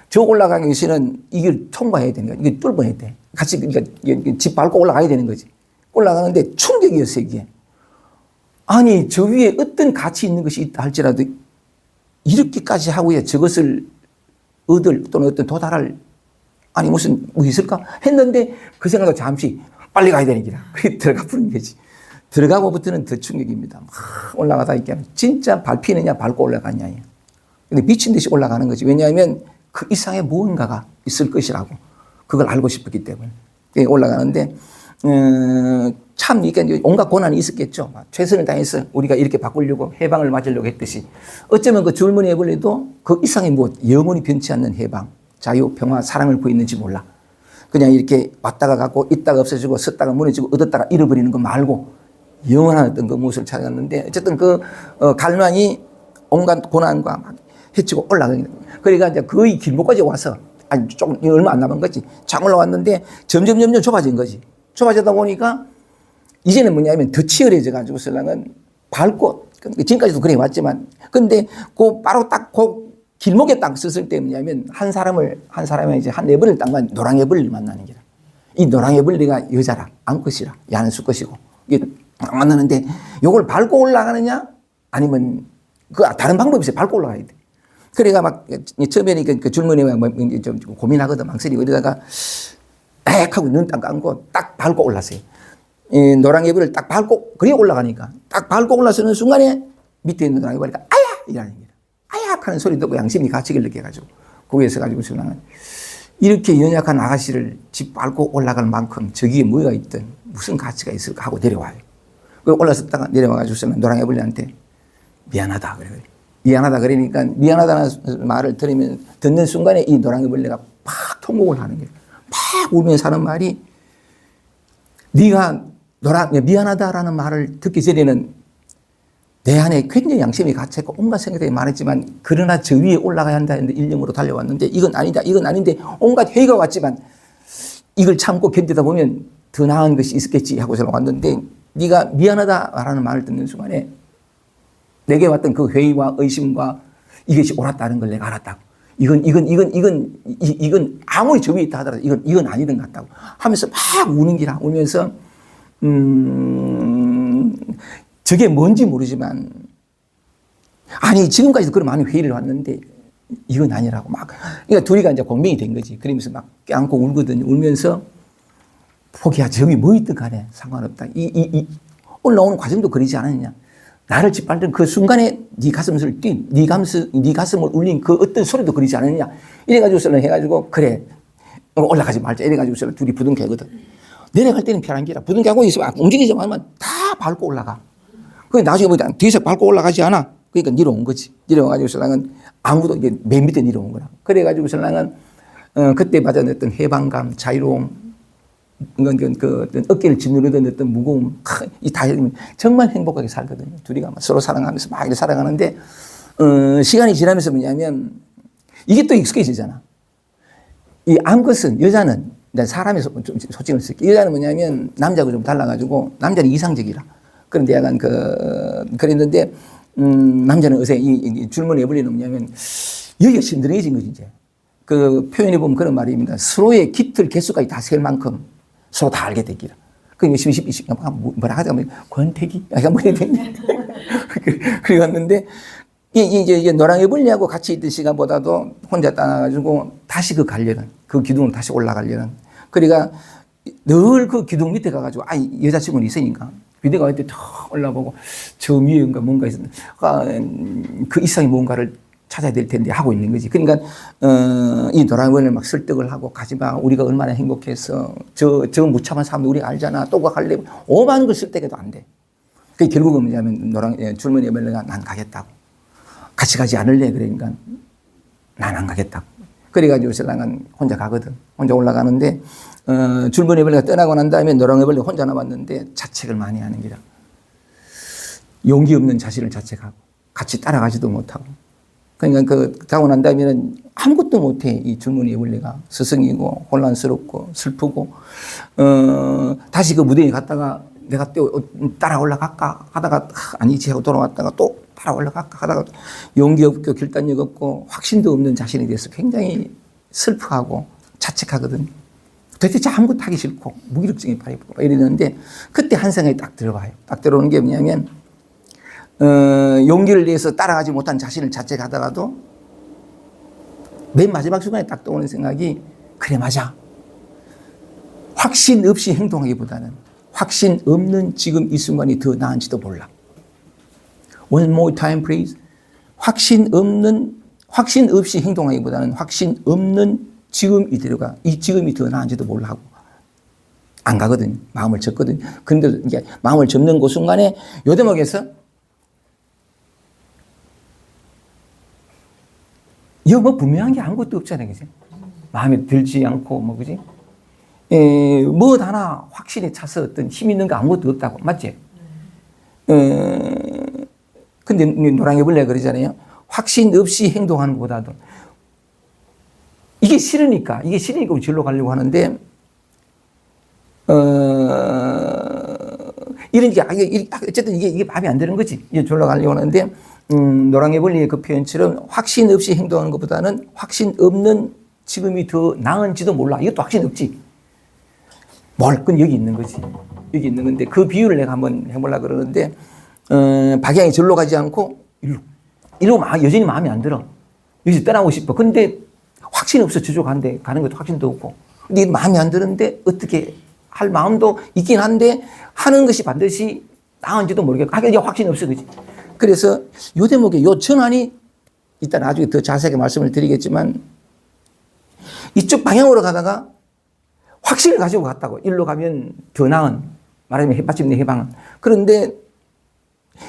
저 올라가기 위해서는 이걸 통과해야 되는 거야. 이게 뚫어야 돼. 같이, 그러니까 집 밟고 올라가야 되는 거지. 올라가는데 충격이었어요, 이게. 아니, 저 위에 어떤 가치 있는 것이 있다 할지라도 이렇게까지 하고야 저것을 얻을 또는 어떤 도달할, 아니, 무슨, 뭐 있을까? 했는데 그 생각도 잠시 빨리 가야 되는 기라. 그래, 들어가 버린 거지. 들어가고부터는 더 충격입니다. 막 올라가다 이렇게 하면 진짜 밟히느냐, 밟고 올라가느냐. 근데 미친 듯이 올라가는 거지. 왜냐하면 그 이상의 무언가가 있을 것이라고 그걸 알고 싶었기 때문에 올라가는데 참 이게 온갖 고난이 있었겠죠. 최선을 다해서 우리가 이렇게 바꾸려고 해방을 맞으려고 했듯이 어쩌면 그 줄무늬 애벌레도 그 이상의 무엇 영원히 변치 않는 해방, 자유, 평화, 사랑을 구했는지 몰라. 그냥 이렇게 왔다가 가고 있다가 없어지고 섰다가 무너지고 얻었다가 잃어버리는 거 말고 영원한 어떤 그 무엇을 찾았는데 어쨌든 그 갈망이 온갖 고난과 막 헤치고 올라가게 됩니다. 그러니까 이제 거의 길목까지 와서 아니 조금 얼마 안 남은 거지. 쫙 올라왔는데 점점 좁아진 거지. 좁아지다 보니까 이제는 뭐냐면 더 치열해져 가지고 설랑은 밟고 지금까지도 그래 왔지만 근데 그 바로 딱 그 길목에 딱 섰을 때 뭐냐면 한 사람이 이제 한 애벌을 딱만 노랑애벌을 만나는 거다. 이 노랑애벌리가 여자라 암컷이라 야는 수컷이고 이게 딱 만나는데 요걸 밟고 올라가느냐 아니면 그 다른 방법이 있어요. 밟고 올라가야 돼. 그래가 막 처음에는 그 줄무늬가 좀 고민하거든 망설이고 이러다가 엑 하고 눈 딱 감고 딱 밟고 올랐어요. 이 노랑애벌을 딱 밟고 그래 올라가니까 딱 밟고 올라서는 순간에 밑에 있는 노랑애벌이가 아야 이라는 거야. 아야 하는 소리 듣고 양심이 갇히기를 느껴가지고 거기에서 가지고 신랑은 이렇게 연약한 아가씨를 집 밟고 올라갈 만큼 저기에 뭐가 있든 무슨 가치가 있을까 하고 내려와요. 그 올라섰다가 내려와가지고 노랑애벌한테 미안하다 그래. 미안하다 그러니까 미안하다는 말을 듣는 순간에 이 노랑애벌레가 팍 통곡을 하는 거예요. 팍 울면서 하는 말이 네가 미안하다라는 말을 듣기 전에는 내 안에 굉장히 양심이 갇혀있고 온갖 생각들이 많았지만 그러나 저 위에 올라가야 한다 했는데 일념으로 달려왔는데 이건 아니다 이건 아닌데 온갖 회의가 왔지만 이걸 참고 견디다 보면 더 나은 것이 있었겠지 하고 저는 왔는데 네가 미안하다라는 말을 듣는 순간에 내게 왔던 그 회의와 의심과 이것이 옳았다는 걸 내가 알았다고. 이건 아무리 저 위에 있다 하더라도 이건 아니던 것 같다고 하면서 막 우는 기라 울면서 저게 뭔지 모르지만 아니 지금까지도 그런 많은 회의를 왔는데 이건 아니라고 막 그러니까 둘이가 이제 공명이 된 거지. 그러면서 막 껴안고 울거든요. 울면서 포기야 저기 뭐 있든 간에 상관없다. 이 올라오는 과정도 그러지 않았냐. 나를 짓밟던 그 순간에 네 가슴을 네 가슴을 울린 그 어떤 소리도 그러지 않았냐. 이래가지고서는 해가지고 그래 올라가지 말자. 이래가지고서는 둘이 부둥켜거든. 내려갈 때는 편한 기라. 부둥켜하고 있으면 움직이지 말면 다 밟고 올라가. 그게 나중에 보니까 뒤에서 밟고 올라가지 않아. 그러니까 내려온 거지. 내려와가지고 신랑은 아무도 이제 맨 밑에 내려온 거라. 그래가지고 신랑은 그때 받아냈던 해방감, 자유로움, 그 어깨를 짓누르던 어떤 무거움, 이 다 정말 행복하게 살거든요. 둘이가 서로 사랑하면서 막 이렇게 살아가는데 시간이 지나면서 뭐냐면 이게 또 익숙해지잖아. 이 암컷은 여자는 사람이 솔직히 여자는 뭐냐면 남자하고 좀 달라가지고 남자는 이상적이라. 그런데 약간 그랬는데 남자는 어제 이 줄무늬 애벌레는 뭐냐면 여기가 심드렁해진 거지 이제. 그 표현해 보면 그런 말입니다. 서로의 깃털 개수까지 다 셀 만큼 서로 다 알게 되기라. 그 뭐라 하자 면 권태기 약간 뭐 이랬는데 그랬는데 이제 노랑애벌레하고 같이 있던 시간보다도 혼자 떠나가지고 다시 그 가려는 그 기둥으로 다시 올라가려는. 그러니까 늘 그 기둥 밑에 가가지고 여자친구는 있으니까 비대가 할 때 탁 올라보고 저 위에 뭔가 있었는데 그 이상의 뭔가를 찾아야 될 텐데 하고 있는 거지. 그러니까 이 노랑애벌레를 막 설득을 하고 가지마 우리가 얼마나 행복해서 저 무참한 사람도 우리가 알잖아 또 갈래 오만 걸 설득해도 안 돼. 그 결국은 뭐냐면 줄무늬 애벌레가 난 가겠다고 같이 가지 않을래 그러니까 난 안 가겠다고. 그래가지고 신랑은 혼자 가거든. 혼자 올라가는데 줄무늬 애벌레가 떠나고 난 다음에 노랑애벌레 혼자 남았는데 자책을 많이 하는 기라. 용기 없는 자신을 자책하고 같이 따라가지도 못하고 그러니까 그 자고 난 다음에는 아무것도 못해. 이 줄무늬 애벌레가 스승이고 혼란스럽고 슬프고 다시 그 무대에 갔다가 내가 또 따라 올라갈까 하다가 아니지 하고 돌아왔다가 또 따라 올라갈까 하다가 용기 없고 결단력 없고 확신도 없는 자신이 돼서 굉장히 슬퍼하고 자책하거든. 도대체 아무것도 하기 싫고 무기력증에 빠지고 이러는데 그때 한 생각이 딱 들어와요. 딱 들어오는 게 뭐냐면 용기를 내서 따라가지 못한 자신을 자책하다가도 맨 마지막 순간에 딱 떠오는 생각이 그래 맞아. 확신 없이 행동하기보다는 확신 없는 지금 이 순간이 더 나은지도 몰라. One more time please. 확신 없이 행동하기보다는 확신 없는 지금 이대로가 이 지금이 더 나은지도 몰라 하고 안 가거든. 마음을 접거든. 그런데 이제 마음을 접는 그 순간에 요 대목에서 이거 뭐 분명한 게 아무것도 없잖아요. 그지? 마음에 들지 않고 뭐 그지? 뭐 하나 확실히 차서 어떤 힘 있는 거 아무것도 없다고. 맞지? 근데 노랑애벌레가 그러잖아요. 확신 없이 행동하는 것보다도 이게 싫으니까 우리 절로 가려고 하는데 이런 게 어쨌든 이게 마음에 안 드는 거지. 이제 절로 가려고 하는데 노랑애벌레의 그 표현처럼 확신 없이 행동하는 것보다는 확신 없는 지금이 더 나은지도 몰라. 이것도 확신 없지. 그건 여기 있는 거지. 여기 있는 건데 그 비유를 내가 한번 해보려고 그러는데 방향이 절로 가지 않고 일로 여전히 마음에 안 들어. 여기서 떠나고 싶어. 근데 확신 없어. 저쪽 가는 것도 확신도 없고. 근데 마음에 안 드는데 어떻게 할 마음도 있긴 한데 하는 것이 반드시 나은지도 모르겠고 하긴 확신이 없어. 그지? 그래서 요 대목에 요 전환이 이따 나중에 더 자세하게 말씀을 드리겠지만 이쪽 방향으로 가다가 확신을 가지고 갔다고. 일로 가면 더 나은, 말하자면 마침내 해방은. 그런데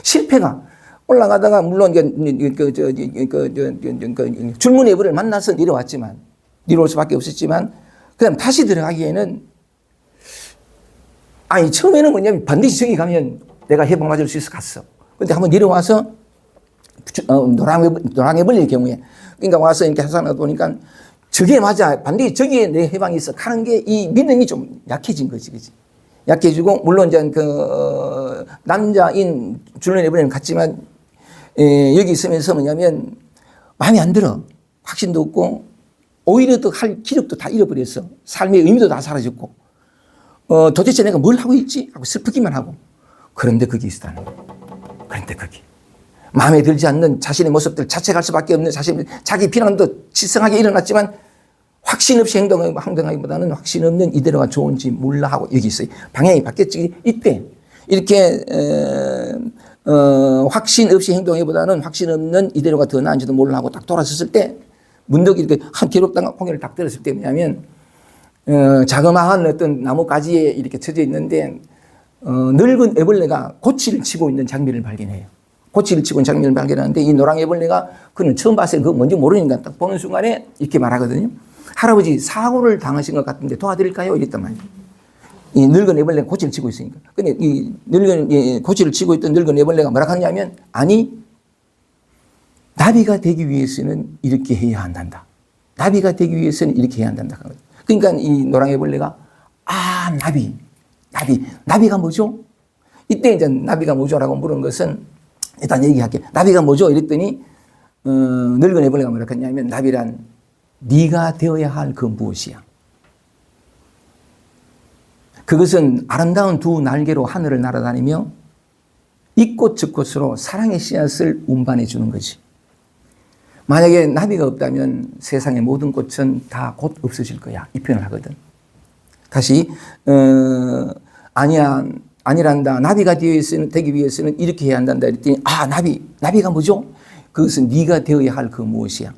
실패가 올라가다가 물론 줄무늬 애벌레를 만나서 내려왔지만 내려올 수밖에 없었지만 그다음 다시 들어가기에는 처음에는 뭐냐면 반드시 저기 가면 내가 해방 맞을 수 있어 갔어. 근데 한번 내려와서 노랑애벌레의 경우에 그러니까 와서 이렇게 하산하다 보니까 저게 맞아. 반드시 저기에 내 해방이 있어. 하는 게 이 믿음이 좀 약해진 거지. 그지? 약해지고, 물론 이제 남자인 줄무늬 애벌레는 같지만, 여기 있으면서 뭐냐면, 마음에 안 들어. 확신도 없고, 오히려 더 할 기력도 다 잃어버렸어. 삶의 의미도 다 사라졌고, 도대체 내가 뭘 하고 있지? 하고 슬프기만 하고. 그런데 거기 있었다는 거야. 그런데 거기. 마음에 들지 않는 자신의 모습들 자책할 수밖에 없는 자기 비난도 치성하게 일어났지만 확신 없이 행동하기보다는 확신 없는 이대로가 좋은지 몰라 하고 여기 있어요. 방향이 바뀌었지. 이때 이렇게 확신 없이 행동하기보다는 확신 없는 이대로가 더 나은지도 몰라 하고 딱 돌아섰을 때 문득 이렇게 한 기록당 고개를 딱 들었을 때 뭐냐면 자그마한 어떤 나뭇가지에 이렇게 쳐져 있는데 늙은 애벌레가 고치를 치고 있는 장면을 발견해요. 고치를 치고 있는 장면을 발견하는데 이 노랑애벌레가 그는 처음 봤을 때 그거 뭔지 모르니까 딱 보는 순간에 이렇게 말하거든요. 할아버지 사고를 당하신 것 같은데 도와드릴까요? 이랬단 말이에요. 이 늙은 애벌레가 고치를 치고 있으니까. 근데 이 고치를 치고 있던 늙은 애벌레가 뭐라 하냐면 아니 나비가 되기 위해서는 이렇게 해야 한단다. 나비가 되기 위해서는 이렇게 해야 한단다. 그러니까 이 노랑애벌레가 나비가 뭐죠? 이때 이제 나비가 뭐죠라고 물은 것은 일단 얘기할게. 나비가 뭐죠? 이랬더니 늙은 애벌레가 뭐라 했냐면 나비란 네가 되어야 할 그 무엇이야. 그것은 아름다운 두 날개로 하늘을 날아다니며 이곳 저곳으로 사랑의 씨앗을 운반해 주는 거지. 만약에 나비가 없다면 세상의 모든 꽃은 다 곧 없어질 거야. 이 표현을 하거든. 다시 아니란다. 나비가 되기 위해서는 이렇게 해야 한단다. 이랬더니 나비가 뭐죠? 그것은 네가 되어야 할 그 무엇이야.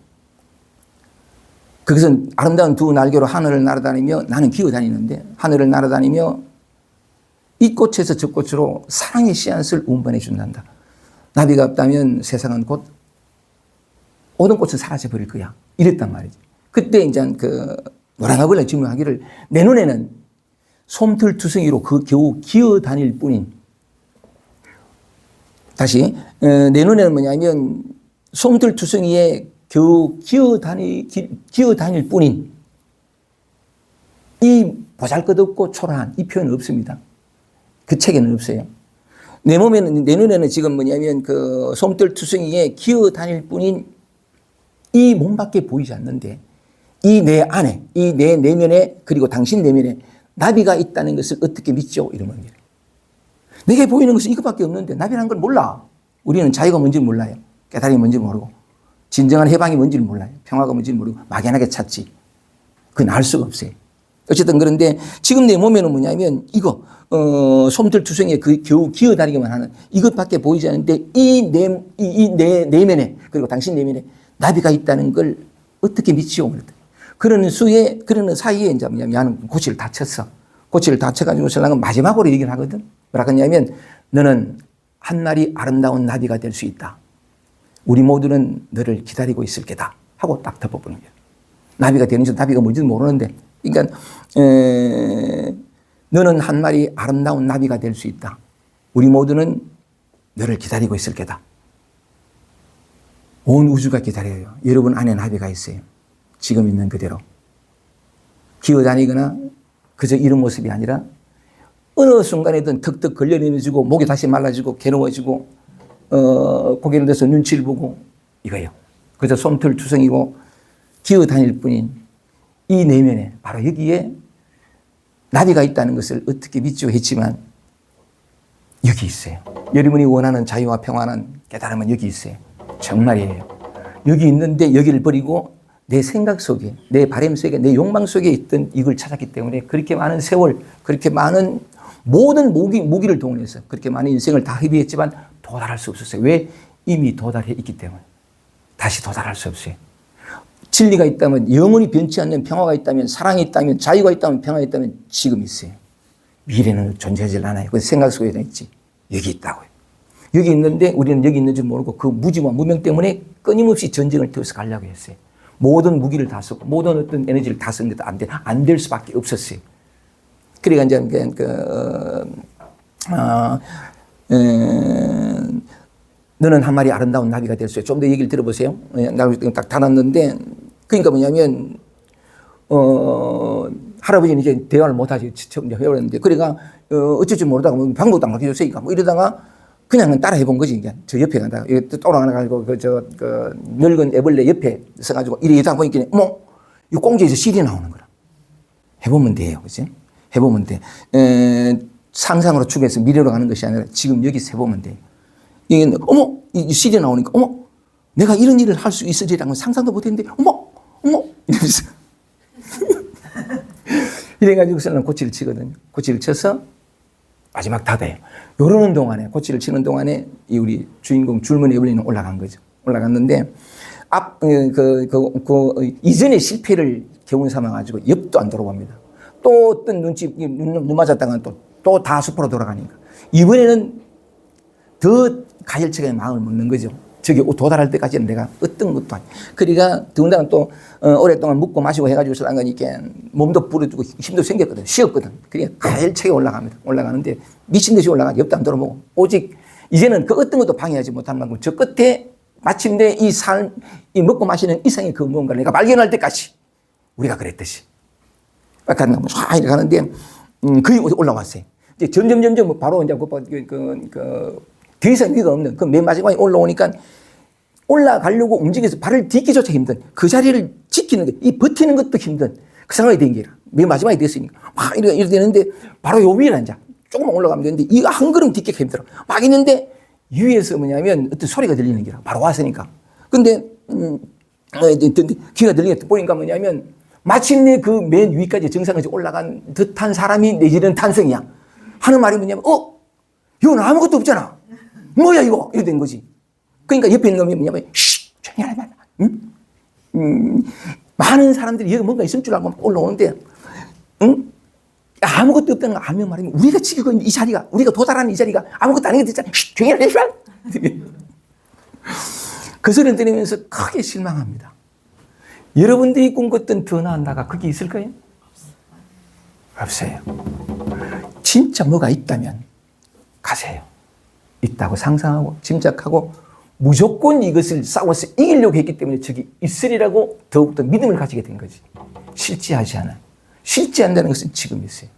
그것은 아름다운 두 날개로 하늘을 날아다니며 나는 기어다니는데 하늘을 날아다니며 이 꽃에서 저 꽃으로 사랑의 씨앗을 운반해 준단다. 나비가 없다면 세상은 곧 모든 꽃은 사라져 버릴 거야. 이랬단 말이지. 그때 이제 그 노랑애벌레 증명하기를 내 눈에는 솜털 투성이로 겨우 기어다닐 뿐인 다시 내 눈에는 뭐냐면 솜털투성이에 겨우 기어 다닐 뿐인 이 보잘것없고 초라한 이 표현은 없습니다. 그 책에는 없어요. 내 눈에는 지금 뭐냐면 그 솜털투성이에 기어 다닐 뿐인 이 몸밖에 보이지 않는데 이 내 안에, 이 내 내면에 그리고 당신 내면에 나비가 있다는 것을 어떻게 믿죠? 이러면 내게 보이는 것은 이것밖에 없는데 나비라는 걸 몰라. 우리는 자유가 뭔지를 몰라요. 깨달음이 뭔지 모르고 진정한 해방이 뭔지를 몰라요. 평화가 뭔지를 모르고 막연하게 찾지. 그건 알 수가 없어요. 어쨌든 그런데 지금 내 몸에는 뭐냐면 이거 솜털투성이에 그 겨우 기어다니기만 하는 이것밖에 보이지 않는데 이 내 내면에 그리고 당신 내면에 나비가 있다는 걸 어떻게 믿지요? 그러는 사이에 이제 뭐냐면 고치를 다쳤어. 고치를 다쳐가지고 신랑은 마지막으로 얘기를 하거든. 뭐라 그러냐면 너는 한 마리 아름다운 나비가 될 수 있다. 우리 모두는 너를 기다리고 있을 게다. 하고 딱 덮어보는 거야. 나비가 되는지 나비가 뭔지도 모르는데 그러니까 너는 한 마리 아름다운 나비가 될 수 있다. 우리 모두는 너를 기다리고 있을 게다. 온 우주가 기다려요. 여러분 안에 나비가 있어요. 지금 있는 그대로. 기어다니거나 그저 이런 모습이 아니라 어느 순간에든 턱턱 걸려내지고 목이 다시 말라지고 괴로워지고 고개를 들어서 눈치를 보고 이거예요. 그저 솜털투성이고 기어다닐 뿐인 이 내면에 바로 여기에 나비가 있다는 것을 어떻게 믿죠 했지만 여기 있어요. 여러분이 원하는 자유와 평화는 깨달음은 여기 있어요. 정말이에요. 여기 있는데 여기를 버리고 내 생각 속에 내 바람 속에 내 욕망 속에 있던 이걸 찾았기 때문에 그렇게 많은 세월 그렇게 많은 모든 무기를 동원해서 그렇게 많은 인생을 다 허비했지만 도달할 수 없었어요. 왜? 이미 도달해 있기 때문에 다시 도달할 수 없어요. 진리가 있다면 영원히 변치 않는 평화가 있다면 사랑이 있다면 자유가 있다면 평화가 있다면 지금 있어요. 미래는 존재하지 않아요. 그 생각 속에 있지. 여기 있다고요. 여기 있는데 우리는 여기 있는 줄 모르고 그 무지와 무명 때문에 끊임없이 전쟁을 태워서 가려고 했어요. 모든 무기를 다 쓰고 모든 어떤 에너지를 다 쓰는데도 안 될 수밖에 없었어요. 그러니까 이제 너는 한 마리 아름다운 나비가 될 수 있어요. 좀 더 얘기를 들어보세요. 딱 닫았는데 그러니까 뭐냐면 할아버지는 이제 대화를 못하지 해버렸는데 그러니까 어쩔 줄 모르다가 뭐 방법도 안 가르쳐줬으니까 뭐 이러다가 그냥 따라 해본 거지. 그냥 저 옆에 간다가 돌아가가지고 그 늙은 애벌레 옆에 서가지고 이러다 보니까 어머 이 꽁지에서 실이 나오는 거라. 해보면 돼요, 그렇지? 해보면 돼. 상상으로 추구해서 미래로 가는 것이 아니라 지금 여기서 해보면 돼요. 이게 어머 이 실이 나오니까 어머 내가 이런 일을 할 수 있으리라는 건 상상도 못했는데 어머 이러면서 이래가지고서는 고치를 치거든요. 고치를 쳐서 마지막 닫아요. 요러는 동안에 고치를 치는 동안에 이 우리 주인공 줄무늬 에블린은 올라간 거죠. 올라갔는데 이전의 실패를 교훈 삼아가지고 옆도 안 돌아봅니다. 또 어떤 눈 맞았다가 또 다 숲으로 돌아가니까 이번에는 더 가열차게 마음을 먹는 거죠. 저기 도달할 때까지는 내가 어떤 것도 아니야. 그러니까 더군다나 또 오랫동안 먹고 마시고 해가지고 한 거니까 몸도 부러지고 힘도 생겼거든. 쉬었거든. 그러니까 가열차게 올라갑니다. 올라가는데 미친 듯이 올라가 옆도 안 돌아보고 오직 이제는 그 어떤 것도 방해하지 못하는 만큼 저 끝에 마침내 이 먹고 마시는 이상의 그 무언가를 내가 발견할 때까지 우리가 그랬듯이 빡 이렇게 가는데 거의 올라왔어요. 이제 점점 바로 이제 더 이상 위가 없는 그 맨 마지막에 올라오니까 올라가려고 움직여서 발을 딛기조차 힘든 그 자리를 지키는 게 이 버티는 것도 힘든 그 상황이 된 게라. 맨 마지막에 됐으니까 막 이렇게 되는데 바로 요 위에 앉아. 조금만 올라가면 되는데 이거 한 걸음 딛기가 힘들어. 막 있는데 위에서 뭐냐면 어떤 소리가 들리는 게라. 바로 왔으니까. 근데 귀가 들리게 보니까 뭐냐면 마침내 그 맨 위까지 정상까지 올라간 듯한 사람이 내지는 탄성이야. 하는 말이 뭐냐면 이건 아무것도 없잖아. 뭐야 이거? 이래 된 거지. 그러니까 옆에 있는 놈이 뭐냐면 조용히 하라 응? 많은 사람들이 여기 뭔가 있을 줄 알고 올라오는데 아무것도 없다는 거 아무 말이면 우리가 지키고 있는 이 자리가 우리가 도달하는 이 자리가 아무것도 아닌 게 됐잖아. 조용히 하라. 그 소리를 들으면서 크게 실망합니다. 여러분들이 꿈꿨던 더 나은 나가 거기 있을 거예요? 없어요. 진짜 뭐가 있다면 가세요. 있다고 상상하고 짐작하고 무조건 이것을 싸워서 이기려고 했기 때문에 적이 있으리라고 더욱더 믿음을 가지게 된 거지. 실제하지 않아. 실제한다는 것은 지금 있어요.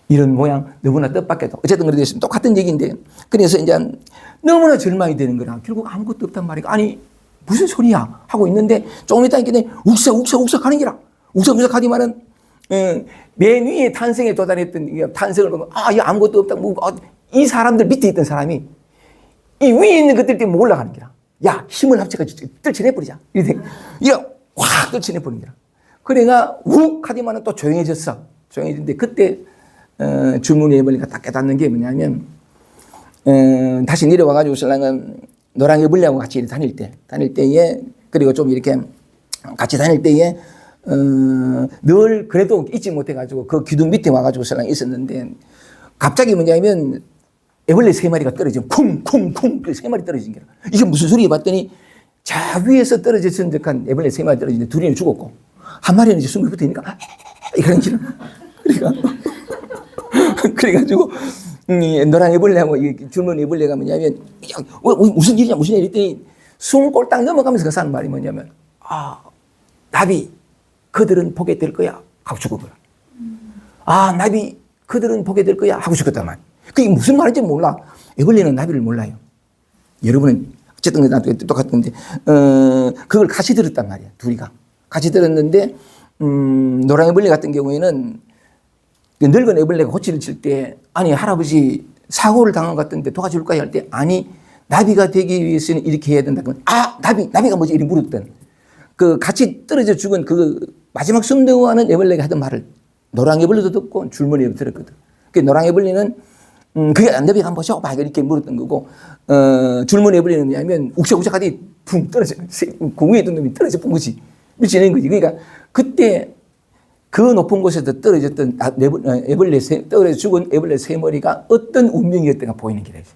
이런 모양 너무나 뜻밖에도 어쨌든 그래 됐으면 똑같은 얘기인데 그래서 이제 너무나 절망이 되는 거라 결국 아무것도 없단 말이야. 아니 무슨 소리야 하고 있는데 조금 있다 있겠네 욱석 하는 기라 욱석 하지만은 맨 위에 탄생에 도달했던 탄생을 보면 이 아무것도 없다 이 사람들 밑에 있던 사람이 이 위에 있는 것들 때문에 못 올라가는 기라. 야 힘을 합쳐가지고 떨쳐내버리자 이렇게 확 떨쳐내버리는 기라. 그래가 욱 하지만은 또 조용해졌어. 조용해졌는데 그때 줄무늬 애벌레가 딱 깨닫는 게 뭐냐면 다시 내려와가지고 신랑은 노랑 애벌레하고 같이 다닐 때에 그리고 좀 이렇게 같이 다닐 때에 늘 그래도 잊지 못해가지고 그 기둥 밑에 와가지고 신랑이 있었는데 갑자기 뭐냐면 애벌레 3마리가 떨어지면 쿵쿵쿵 3마리 떨어진 거야. 이게 무슨 소리야 봤더니 자 위에서 떨어졌은 듯한 애벌레 3마리 떨어지는데 둘이는 죽었고 한 마리는 이제 숨이 붙으니까 이런 기라. 그래가지고 노란 애벌레하고 줄무늬 애벌레가 뭐냐면 무슨 일이냐 했더니 숨 꼴딱 넘어가면서 그 사는 말이 뭐냐면 나비 그들은 보게 될 거야 하고 죽어버려. 나비 그들은 보게 될 거야 하고 죽었단 말이야. 그게 무슨 말인지 몰라. 애벌레는 나비를 몰라요. 여러분은 어쨌든 나도 똑같은데 그걸 같이 들었단 말이야. 둘이가 같이 들었는데 노란 애벌레 같은 경우에는 늙은 애벌레가 호치를 칠 때 아니 할아버지 사고를 당한 것 같은데 도와줄까요 할 때 아니 나비가 되기 위해서는 이렇게 해야 된다 그러면 나비가 뭐지 이렇게 물었던 그 같이 떨어져 죽은 그 마지막 숨덩어하는 애벌레가 하던 말을 노랑 애벌레도 듣고 줄무늬 애벌레도 들었거든. 그 노랑 애벌레는 그게 나비가 한번 보셔 막 이렇게 물었던 거고 줄무늬 애벌레는 뭐냐면 욱적욱적하더니 붕 떨어져 그 위에 있던 놈이 떨어져 본 거지 미치는 거지. 그러니까 그때 그 높은 곳에서 떨어졌던 애벌레 떨어져 죽은 애벌레 3마리가 어떤 운명이었던가 보이는 길이지.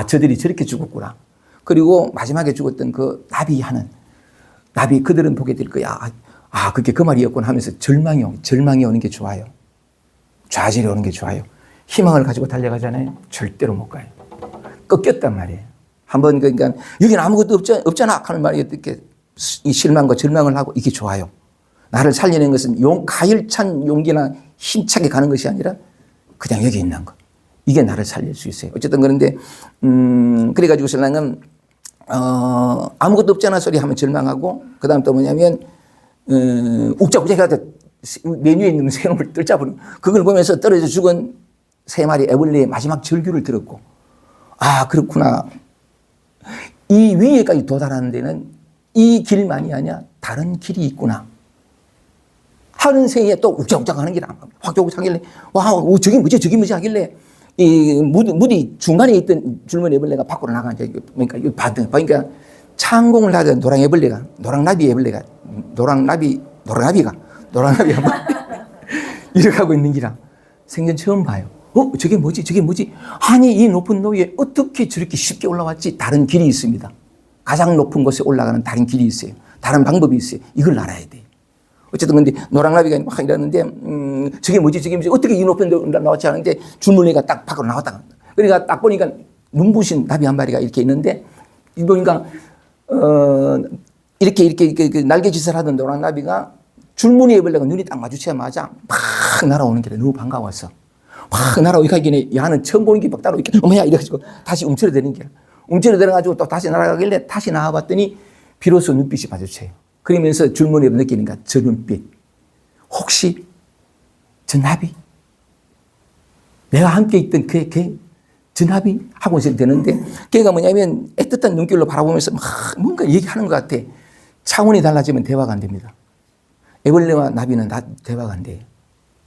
저들이 저렇게 죽었구나. 그리고 마지막에 죽었던 그 나비 그들은 보게 될 거야. 그게 그 말이었구나 하면서 절망이 오는 게 좋아요. 좌절이 오는 게 좋아요. 희망을 가지고 달려가잖아요. 절대로 못 가요. 꺾였단 말이에요. 한번 그러니까 여기는 아무것도 없잖아 하는 말이 어떻게 이 실망과 절망을 하고 이게 좋아요. 나를 살려낸 것은 가열찬 용기나 힘차게 가는 것이 아니라 그냥 여기 있는 거. 이게 나를 살릴 수 있어요. 어쨌든 그런데 그래가지고 신랑은 아무것도 없잖아 소리 하면 절망하고 그 다음 또 뭐냐면 욱적욱적하다 맨 위에 있는 새 놈을 뜰잡으는 그걸 보면서 떨어져 죽은 3마리 애벌레의 마지막 절규를 들었고 그렇구나. 이 위에까지 도달하는 데는 이 길만이 아니야 다른 길이 있구나 하는 새에 또 욱적욱적 하는 게 확적욱적 하길래 저게 뭐지 하길래 이 무디 중간에 있던 줄무늬 애벌레가 밖으로 나가니까 그러니까 창공을 하던 노랑나비 이렇게 하고 있는 기라 생전 처음 봐요. 저게 뭐지? 아니 이 높은 노위에 어떻게 저렇게 쉽게 올라왔지? 다른 길이 있습니다. 가장 높은 곳에 올라가는 다른 길이 있어요. 다른 방법이 있어요. 이걸 알아야 돼. 어쨌든 근데 노랑나비가 막 이러는데 저게 뭐지 어떻게 이 높은 데 나왔지 하는데 줄무늬가 딱 밖으로 나왔다. 그러니까 딱 보니까 눈부신 나비 한 마리가 이렇게 있는데 보니까 이렇게 날개짓을 하던 노랑나비가 줄무늬 애벌레가 눈이 딱 마주치자마자 막 날아오는 게 너무 반가웠어. 막 날아오기에 야는 처음 보는 게 막 따로 이렇게 어머야 이래가지고 다시 움츠러드는 게 움츠러들어가지고 또 다시 날아가길래 다시 나와봤더니 비로소 눈빛이 마주쳐요. 그러면서 줄무늬에 느끼니까 저 눈빛 혹시 저 나비 내가 함께 있던 저 나비 하고 있을 때는데 걔가 뭐냐면 애틋한 눈길로 바라보면서 막 뭔가 얘기하는 것 같아. 차원이 달라지면 대화가 안 됩니다. 애벌레와 나비는 대화가 안 돼요.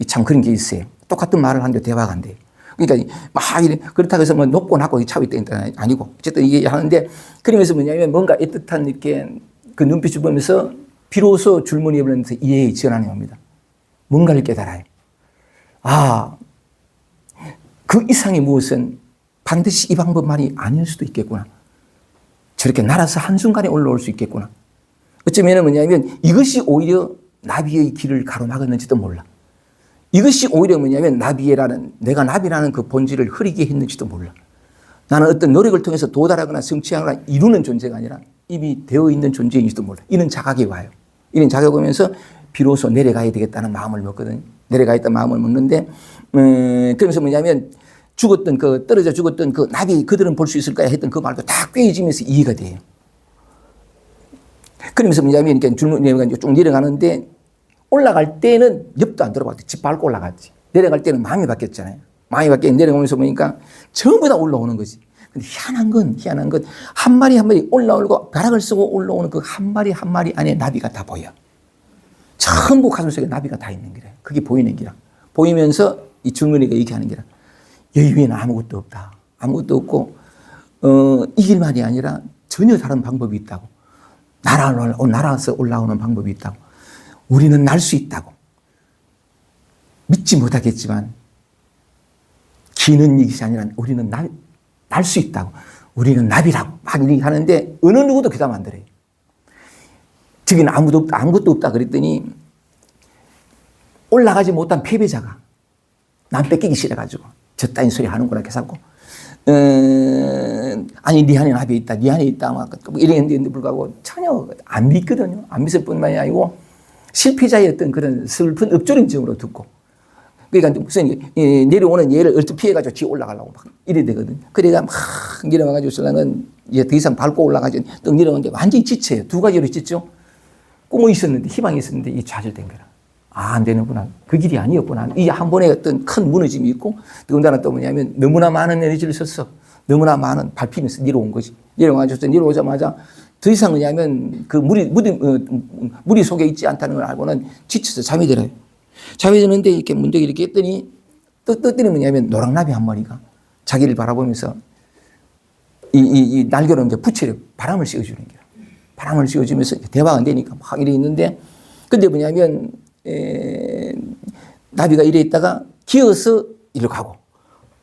참 그런 게 있어요. 똑같은 말을 하는데 대화가 안 돼요. 그러니까 막 이래 그렇다고 해서 뭐 높고 낮고 차이 있다는 아니고 어쨌든 이게 하는데 그러면서 뭐냐면 뭔가 애틋한 이렇게 그 눈빛을 보면서 비로소 줄무늬에 보면서 이해의 전환이 옵니다. 뭔가를 깨달아요. 그 이상의 무엇은 반드시 이 방법만이 아닐 수도 있겠구나. 저렇게 날아서 한순간에 올라올 수 있겠구나. 어쩌면 뭐냐면 이것이 오히려 나비의 길을 가로막았는지도 몰라. 이것이 오히려 뭐냐면 내가 나비라는 그 본질을 흐리게 했는지도 몰라. 나는 어떤 노력을 통해서 도달하거나 성취하거나 이루는 존재가 아니라 이미 되어 있는 존재인지도 몰라. 이런 자각이 와요. 이런 자각이 오면서 비로소 내려가야 되겠다는 마음을 먹거든요. 내려가야겠다는 마음을 먹는데, 그러면서 뭐냐면 죽었던 떨어져 죽었던 그 나비 그들은 볼 수 있을까 했던 그 말도 다 꿰어지면서 이해가 돼요. 그러면서 뭐냐면 이렇게 줄무늬가 쭉 내려가는데 올라갈 때는 옆도 안 들어봤대. 집 밟고 올라갔지. 내려갈 때는 마음이 바뀌었잖아요. 마음이 바뀌어 내려오면서 보니까 전부 다 올라오는 거지. 근데 희한한 건 한 마리 한 마리 올라오고 벼락을 쓰고 올라오는 그 한 마리 한 마리 안에 나비가 다 보여. 전부 가슴속에 나비가 다 있는 기라. 그게 보이는 기라. 보이면서 이 줄무늬가 얘기하는 기라. 여기 위에는 아무것도 없다. 아무것도 없고 이 길만이 아니라 전혀 다른 방법이 있다고. 날아서 올라오는 방법이 있다고. 우리는 날 수 있다고. 믿지 못하겠지만 기는 이것이 아니라 우리는 날 수 있다고. 우리는 나비라고 막 이렇게 하는데 어느 누구도 귀담 안 들어요. 저기는 아무것도 없다 그랬더니 올라가지 못한 패배자가 남 뺏기기 싫어가지고 저 따윈 소리 하는구나 계산고 아니 네 안에 나비 있다 네 안에 있다 막 이랬는데 불구하고 전혀 안 믿거든요. 안 믿을 뿐만이 아니고 실패자의 어떤 그런 슬픈 엎조림증으로 듣고 그러니까 무슨 내려오는 얘를 얼뜻 피해가지고 뒤에 올라가려고 막 이래 되거든. 그래가 막 내려와가지고 슬라는 이제 더 이상 밟고 올라가지 떡 내려오는데 완전히 지쳐요. 두 가지로 지쳐. 꿈이 있었는데 희망이 있었는데 이 좌절된 거라. 아, 안 되는구나. 그 길이 아니었구나. 이 한 번에 어떤 큰 무너짐이 있고 더군다나 또 뭐냐면 너무나 많은 에너지를 썼어. 너무나 많은 밟히면서 내려온 거지. 내려와가지고 내려오자마자 더 이상 뭐냐면 그 무리 속에 있지 않다는 걸 알고는 지쳐서 잠이 들어요. 잠이 드는데 이렇게 문득 이렇게 했더니 떴더니 뭐냐면 노랑나비 한 마리가 자기를 바라보면서 이 날개로 이제 부채를 바람을 씌워주는 거야. 바람을 씌워주면서 대화가 안 되니까 막 이래 있는데 근데 뭐냐면 나비가 이래 있다가 기어서 일로 가고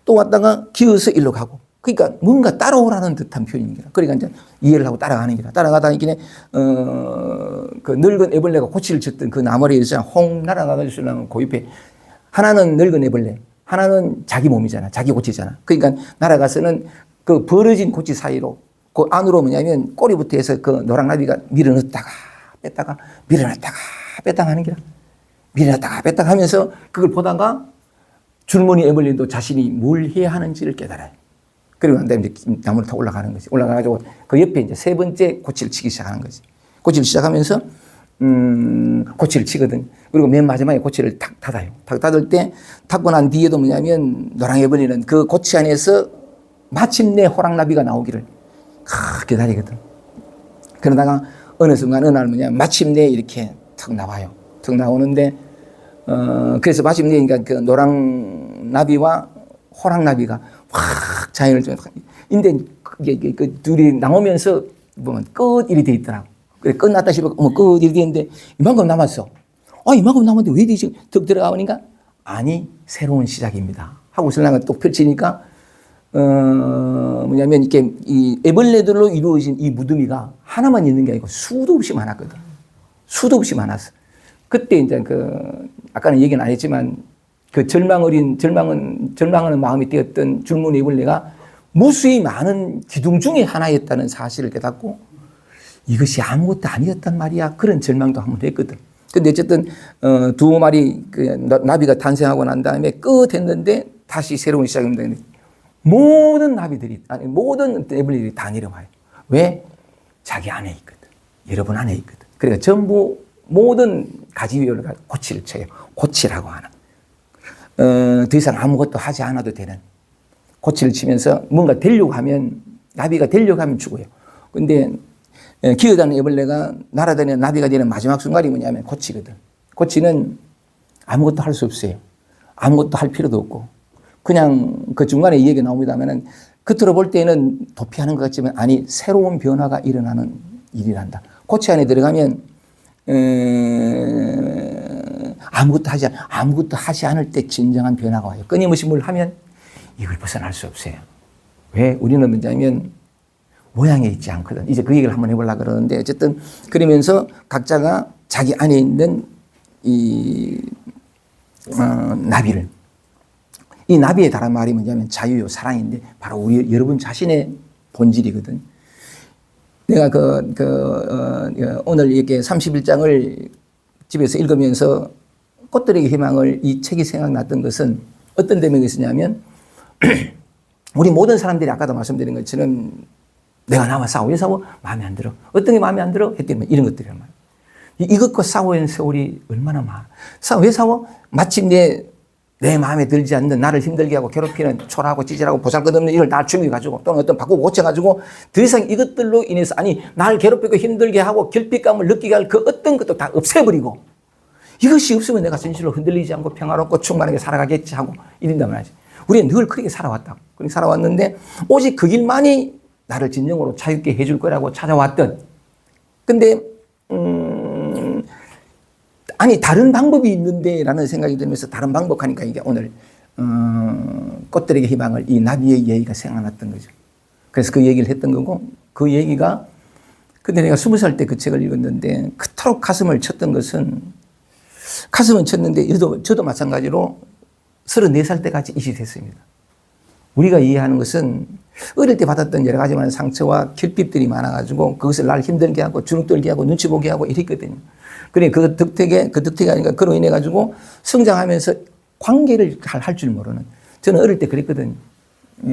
또 왔다가 기어서 일로 가고 그러니까 뭔가 따라오라는 듯한 표현입니다. 그러니까 이제 이해를 하고 따라가는 거라. 따라가다 이게 그 늙은 애벌레가 고치를 쳤던 그 나무리에서 홍 날아가가지고 고입해 하나는 늙은 애벌레, 하나는 자기 몸이잖아, 자기 고치잖아. 그러니까 날아가서는 그 벌어진 고치 사이로 그 안으로 뭐냐면 꼬리부터 해서 그 노랑나비가 밀어넣었다가 뺐다가 밀어넣었다가 뺐다가 하는 거라. 밀어넣었다가 뺐다가 하면서 그걸 보다가 줄무늬 애벌레도 자신이 뭘 해야 하는지를 깨달아요. 그리고 난 다음에 나무를 타고 올라가는 거지. 올라가가지고 그 옆에 이제 세 번째 고치를 치기 시작하는 거지. 고치를 시작하면서, 고치를 치거든. 그리고 맨 마지막에 고치를 탁 닫아요. 탁 닫을 때, 닫고 난 뒤에도 뭐냐면, 노랑애벌레는 그 고치 안에서 마침내 호랑나비가 나오기를 기다리거든. 그러다가 어느 순간, 어느 날 뭐냐, 마침내 이렇게 탁 나와요. 탁 나오는데, 그래서 마침내 그러니까 그 노랑나비와 호랑나비가 확 자연을 좀, 근데 그 둘이 나오면서 보면 끝 일이 돼 있더라고. 그래, 끝났다 싶어, 끝 일이 됐는데 이만큼 남았어. 이만큼 남았는데 왜 지금 더 들어가보니까 아니, 새로운 시작입니다. 하고 신랑은 또 펼치니까, 뭐냐면 이렇게 이 애벌레들로 이루어진 이 무덤이가 하나만 있는 게 아니고 수도 없이 많았거든. 수도 없이 많았어. 그때 이제 아까는 얘기는 안 했지만 그 절망하는 마음이 띄었던 줄무늬 애벌레가 무수히 많은 기둥 중에 하나였다는 사실을 깨닫고 이것이 아무것도 아니었단 말이야. 그런 절망도 한번 했거든. 근데 어쨌든, 두 마리 그 나비가 탄생하고 난 다음에 끝 했는데 다시 새로운 시작입니다. 모든 애벌레들이 다 내려와요. 왜? 자기 안에 있거든. 여러분 안에 있거든. 그러니까 전부 모든 가지위를 고치를 쳐요. 고치라고 하는. 더 이상 아무것도 하지 않아도 되는 고치를 치면서 뭔가 되려고 하면 나비가 되려고 하면 죽어요. 근데 기어다니는 애벌레가 날아다니는 나비가 되는 마지막 순간이 뭐냐면 고치거든. 고치는 아무것도 할 수 없어요. 아무것도 할 필요도 없고 그냥 그 중간에 이 얘기 나옵니다면은 겉으로 볼 때는 도피하는 것 같지만 아니 새로운 변화가 일어나는 일이란다. 고치 안에 들어가면 아무것도 하지 않을 때 진정한 변화가 와요. 끊임없이 뭘 하면 이걸 벗어날 수 없어요. 왜? 우리는 뭐냐면 모양에 있지 않거든. 이제 그 얘기를 한번 해보려고 그러는데 어쨌든 그러면서 각자가 자기 안에 있는 이 나비를 이 나비의 다른 말이 뭐냐면 자유요, 사랑인데 바로 우리 여러분 자신의 본질이거든. 내가 오늘 이렇게 31장을 집에서 읽으면서 꽃들에게 희망을 이 책이 생각났던 것은 어떤 대목이 있었냐면 우리 모든 사람들이 아까도 말씀드린 것처럼 내가 나와 싸워. 왜 싸워? 마음에 안 들어. 어떤 게 마음에 안 들어? 했더니 이런 것들이란 말이야. 이것과 싸워야 세월이 얼마나 많아. 왜 싸워? 마침 내 마음에 들지 않는 나를 힘들게 하고 괴롭히는 초라하고 찌질하고 보잘것없는 일을 나 죽여가지고 또는 어떤 바꾸고 고쳐가지고 더 이상 이것들로 인해서 나를 괴롭히고 힘들게 하고 결핍감을 느끼게 할 그 어떤 것도 다 없애버리고 이것이 없으면 내가 진실로 흔들리지 않고 평화롭고 충만하게 살아가겠지 하고 이런단 말이지. 우리는 늘 그렇게 살아왔다고. 그렇게 살아왔는데 오직 그 길만이 나를 진정으로 자유롭게 해줄 거라고 찾아왔던. 근데 다른 방법이 있는데 라는 생각이 들면서 다른 방법 하니까 이게 오늘 꽃들에게 희망을 이 나비의 얘기가 생각났던 거죠. 그래서 그 얘기를 했던 거고 그 얘기가 근데 내가 20살 때 그 책을 읽었는데 그토록 가슴을 쳤던 것은 가슴은 쳤는데 저도 마찬가지로 34살 때까지 이시됐습니다. 우리가 이해하는 것은 어릴 때 받았던 여러 가지 많은 상처와 결핍들이 많아가지고 그것을 날 힘들게 하고 주눅들게 하고 눈치 보게 하고 이랬거든요. 그래 그 덕택이 아니까 그로 인해 가지고 성장하면서 관계를 할 줄 모르는. 저는 어릴 때 그랬거든요. 내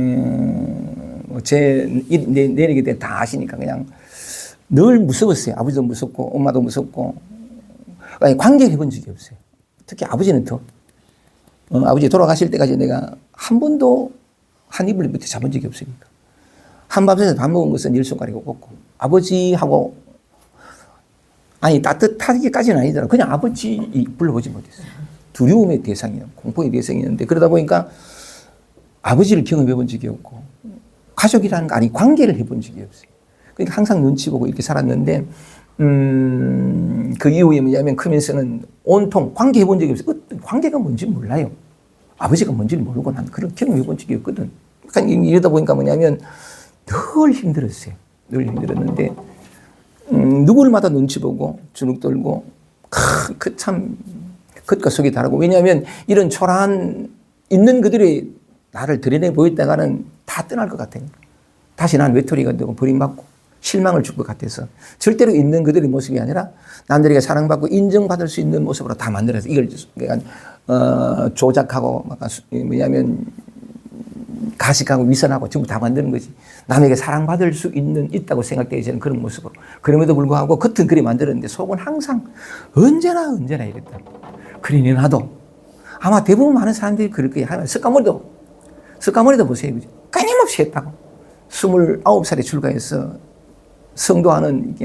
내리게 때 다 아시니까 그냥 늘 무서웠어요. 아버지도 무섭고 엄마도 무섭고 아니, 관계를 해본 적이 없어요. 특히 아버지는 더. 아버지 돌아가실 때까지 내가 한 번도 한 이불 밑에 잡은 적이 없으니까. 한밤새서 밥 먹은 것은 10손가락이 꼽고 아버지하고 따뜻하기까지는 아니더라도 그냥 아버지 불러보지 못했어요. 두려움의 대상이에요. 공포의 대상이었는데 그러다 보니까 아버지를 경험해 본 적이 없고 가족이라는 거 관계를 해본 적이 없어요. 그러니까 항상 눈치 보고 이렇게 살았는데 그 이후에 뭐냐면 크면서는 온통 관계 해본 적이 없어요. 관계가 뭔지 몰라요. 아버지가 뭔지를 모르고 난 그런 경험해 본 적이 없거든. 그러니까 이러다 보니까 뭐냐면 늘 힘들었어요. 늘 힘들었는데 누구를마다 눈치 보고 주눅 들고 참 겉과 속이 다르고 왜냐하면 이런 초라한 있는 그들이 나를 드러내 보였다가는 다 떠날 것 같아요. 다시 난 외톨이가 되고 버림받고 실망을 줄 것 같아서 절대로 있는 그들의 모습이 아니라 남들에게 사랑받고 인정받을 수 있는 모습으로 다 만들어서 이걸 조작하고 뭐냐면 가식하고 위선하고 전부 다 만드는 거지. 남에게 사랑받을 수 있다고 생각되기 전에 그런 모습으로. 그럼에도 불구하고 겉은 그리 만들었는데 속은 항상 언제나 이랬다. 그러니 나도 아마 대부분 많은 사람들이 그럴 거예요. 석가모니도 보세요. 그죠? 끊임없이 했다고. 29살에 출가해서 성도하는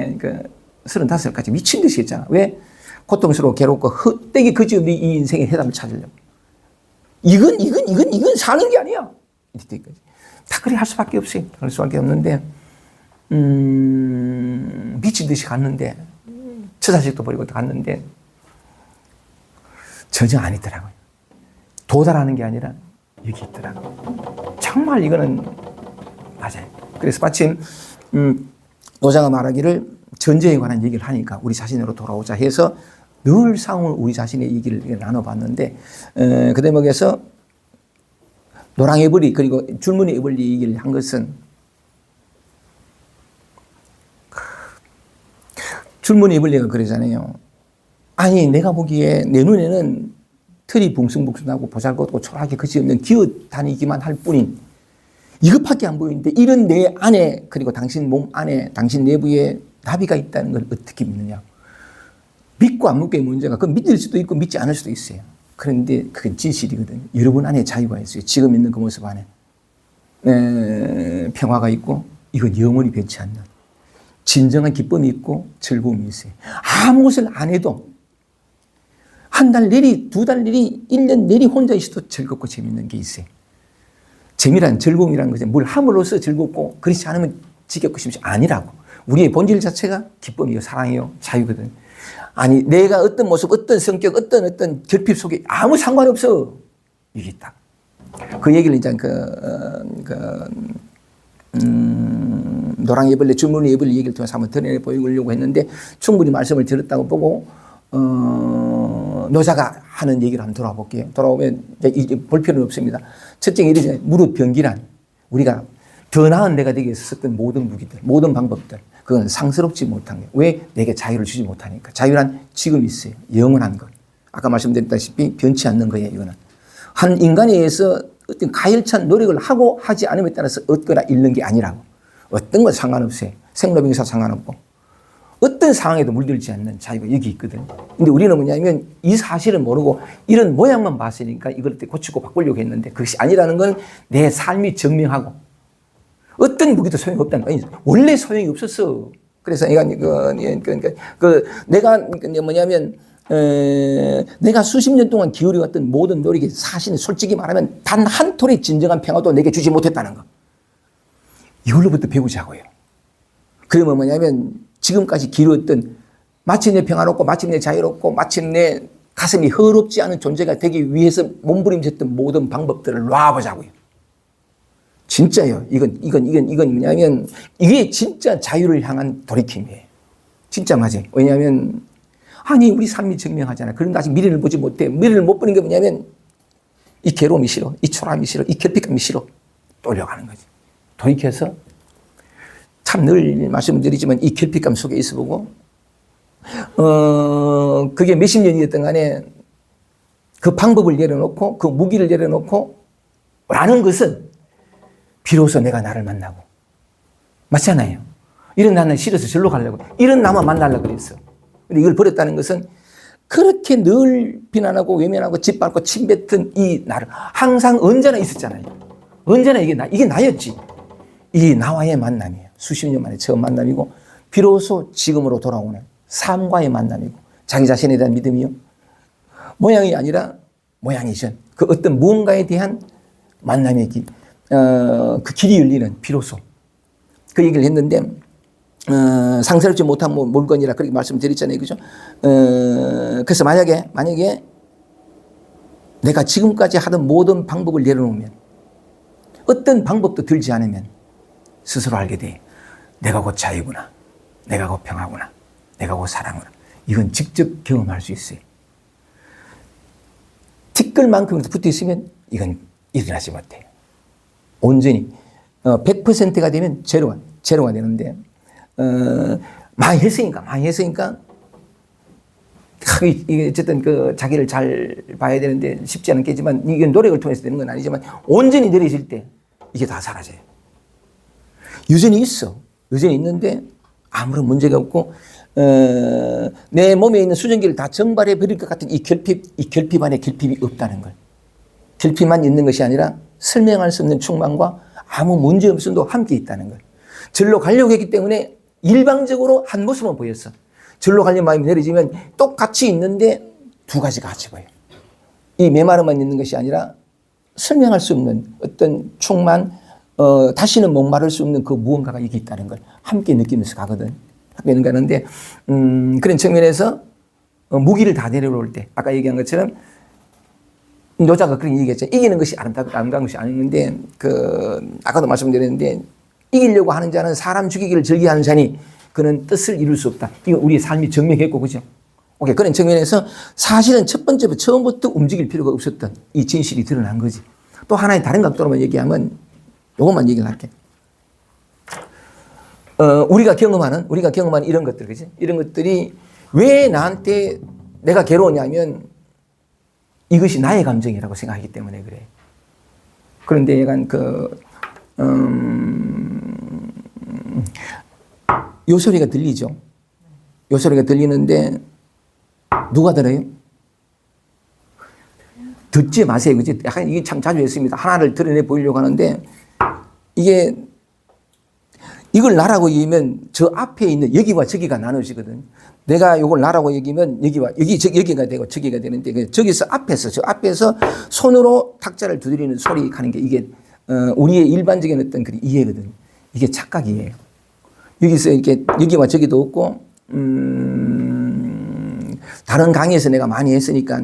35살까지 미친 듯이 했잖아. 왜? 고통스러워 괴롭고 헛되기 그지없는 이 인생의 해답을 찾으려고. 이건 사는 게 아니야. 이때까지. 다 그래 할 수밖에 없어요. 그럴 수밖에 없는데, 미친 듯이 갔는데, 처자식도 버리고 갔는데, 전혀 아니더라고요. 도달하는 게 아니라 여기 있더라고요. 정말 이거는 맞아요. 그래서 마침, 노자가 말하기를 전쟁에 관한 얘기를 하니까 우리 자신으로 돌아오자 해서 늘 상을 우리 자신의 얘기를 나눠봤는데, 그 대목에서 노랑애벌이 그리고 줄무늬 애벌리 얘기를 한 것은 줄무늬 애벌리가 그러잖아요. 아니 내가 보기에 내 눈에는 털이 붕숭붕숭하고 보잘것없고 초라하게 그치없는 기어다니기만 할 뿐인 이것밖에 안 보이는데 이런 내 안에 그리고 당신 몸 안에 당신 내부에 나비가 있다는 걸 어떻게 믿느냐. 믿고 안 믿고의 문제가 그건 믿을 수도 있고 믿지 않을 수도 있어요. 그런데 그건 진실이거든요. 여러분 안에 자유가 있어요. 지금 있는 그 모습 안에 평화가 있고 이건 영원히 변치 않는 진정한 기쁨이 있고 즐거움이 있어요. 아무것을 안 해도 한 달 내리, 두 달 내리, 1년 내리 혼자 있어도 즐겁고 재밌는 게 있어요. 재미란 즐거움이라는 것은 뭘 함으로써 즐겁고 그렇지 않으면 지겹고 싶지 아니라고. 우리의 본질 자체가 기쁨이요, 사랑이요, 자유거든. 아니 내가 어떤 모습, 어떤 성격, 어떤 결핍 속에 아무 상관이 없어. 이게 딱. 그 얘기를 이제 노랑애벌레, 줄무늬 애벌레 얘기를 통해서 한번 드러내 보이려고 했는데 충분히 말씀을 들었다고 보고 노자가 하는 얘기를 한번 돌아볼게요. 돌아오면 이제 볼 필요는 없습니다. 첫째 이르되 무릇 병기란 우리가 더 나은 내가 되기 위해서 썼던 모든 무기들, 모든 방법들 그건 상스럽지 못한 거예요. 왜? 내게 자유를 주지 못하니까. 자유란 지금 있어요. 영원한 것. 아까 말씀드렸다시피 변치 않는 거예요. 이거는. 한 인간에 의해서 어떤 가열찬 노력을 하고 하지 않음에 따라서 얻거나 잃는 게 아니라고. 어떤 건 상관없어요. 생로병사 상관없고. 어떤 상황에도 물들지 않는 자유가 여기 있거든요. 근데 우리는 뭐냐면 이 사실을 모르고 이런 모양만 봤으니까 이걸 고치고 바꾸려고 했는데 그것이 아니라는 건 내 삶이 증명하고 어떤 무기도 소용이 없다는 거예요. 원래 소용이 없었어. 그래서 내가 뭐냐면 내가 수십 년 동안 기울여왔던 모든 노력이 사실은 솔직히 말하면 단 한 톨의 진정한 평화도 내게 주지 못했다는 거. 이걸로부터 배우자고요. 그러면 뭐냐면 지금까지 기울였던 마침내 평화롭고 마침내 자유롭고 마침내 가슴이 허럽지 않은 존재가 되기 위해서 몸부림쳤던 모든 방법들을 놔보자고요. 진짜요. 이건 뭐냐면 이게 진짜 자유를 향한 돌이킴이에요. 진짜 맞아요. 왜냐하면 아니 우리 삶이 증명하잖아. 그런데 아직 미래를 보지 못해. 미래를 못 보는 게 뭐냐면 이 괴로움이 싫어. 이 초라함이 싫어. 이 결핍감이 싫어. 돌려가는 거지. 돌이켜서 참 늘 말씀드리지만 이 결핍감 속에 있어보고 그게 몇십 년이었던 간에 그 방법을 내려놓고 그 무기를 내려놓고 라는 것은 비로소 내가 나를 만나고 맞잖아요. 이런 나는 싫어서 절로 가려고 이런 나만 만나려고 그랬어. 근데 이걸 버렸다는 것은 그렇게 늘 비난하고 외면하고 짓밟고 침뱉은 이 나를 항상 언제나 있었잖아요. 언제나 이게 나였지. 이 나와의 만남이에요. 수십 년 만에 처음 만남이고 비로소 지금으로 돌아오는 삶과의 만남이고 자기 자신에 대한 믿음이요. 모양이 아니라 모양이 전 그 어떤 무언가에 대한 만남의 길, 그 길이 열리는 비로소 그 얘기를 했는데 상스럽지 못한 물건이라 그렇게 말씀드렸잖아요. 그죠? 그래서 만약에 내가 지금까지 하던 모든 방법을 내려놓으면 어떤 방법도 들지 않으면 스스로 알게 돼. 내가 곧 자유구나. 내가 곧 평화구나. 내가 곧 사랑구나. 이건 직접 경험할 수 있어요. 티끌만큼이라도 붙어 있으면 이건 일어나지 못해요. 온전히 100%가 되면 제로가 되는데 많이 했으니까 이게 어쨌든 그 자기를 잘 봐야 되는데 쉽지 않겠지만 이게 노력을 통해서 되는 건 아니지만 온전히 내려질 때 이게 다 사라져요. 여전히 있어. 여전히 있는데 아무런 문제가 없고 내 몸에 있는 수증기를 다 정발해 버릴 것 같은 이 결핍 안에 결핍이 없다는 걸. 결핍만 있는 것이 아니라 설명할 수 없는 충만과 아무 문제 없음도 함께 있다는 걸. 절로 가려고 했기 때문에 일방적으로 한 모습만 보였어. 절로 가려는 마음이 내려지면 똑같이 있는데 두 가지가 같이 보여요. 이 메마름만 있는 것이 아니라 설명할 수 없는 어떤 충만, 다시는 목마를 수 없는 그 무언가가 여기 있다는 걸 함께 느끼면서 가거든. 함께 가는데, 그런 측면에서 무기를 다 내려놓을 때, 아까 얘기한 것처럼 노자가 그런 얘기했죠. 이기는 것이 아름다운 것이 아닌데, 아까도 말씀드렸는데, 이기려고 하는 자는 사람 죽이기를 즐겨하는 자니 그는 뜻을 이룰 수 없다. 이거 우리의 삶이 증명했고, 그죠? 오케이. 그런 측면에서 사실은 처음부터 움직일 필요가 없었던 이 진실이 드러난 거지. 또 하나의 다른 각도로만 얘기하면, 요것만 얘기를 할게. 우리가 경험하는 이런 것들, 그지? 이런 것들이 왜 나한테 내가 괴로우냐면 이것이 나의 감정이라고 생각하기 때문에 그래. 그런데 약간 요 소리가 들리죠? 요 소리가 들리는데 누가 들어요? 듣지 마세요. 그지? 약간 이게 참 자주 했습니다. 하나를 드러내 보이려고 하는데 이걸 나라고 얘기하면 저 앞에 있는 여기와 저기가 나눠지거든. 내가 이걸 나라고 얘기하면 여기가 되고 저기가 되는데 저 앞에서 손으로 탁자를 두드리는 소리 하는 게 이게 우리의 일반적인 어떤 그런 이해거든. 이게 착각이에요. 여기서 이렇게 여기와 저기도 없고 다른 강의에서 내가 많이 했으니까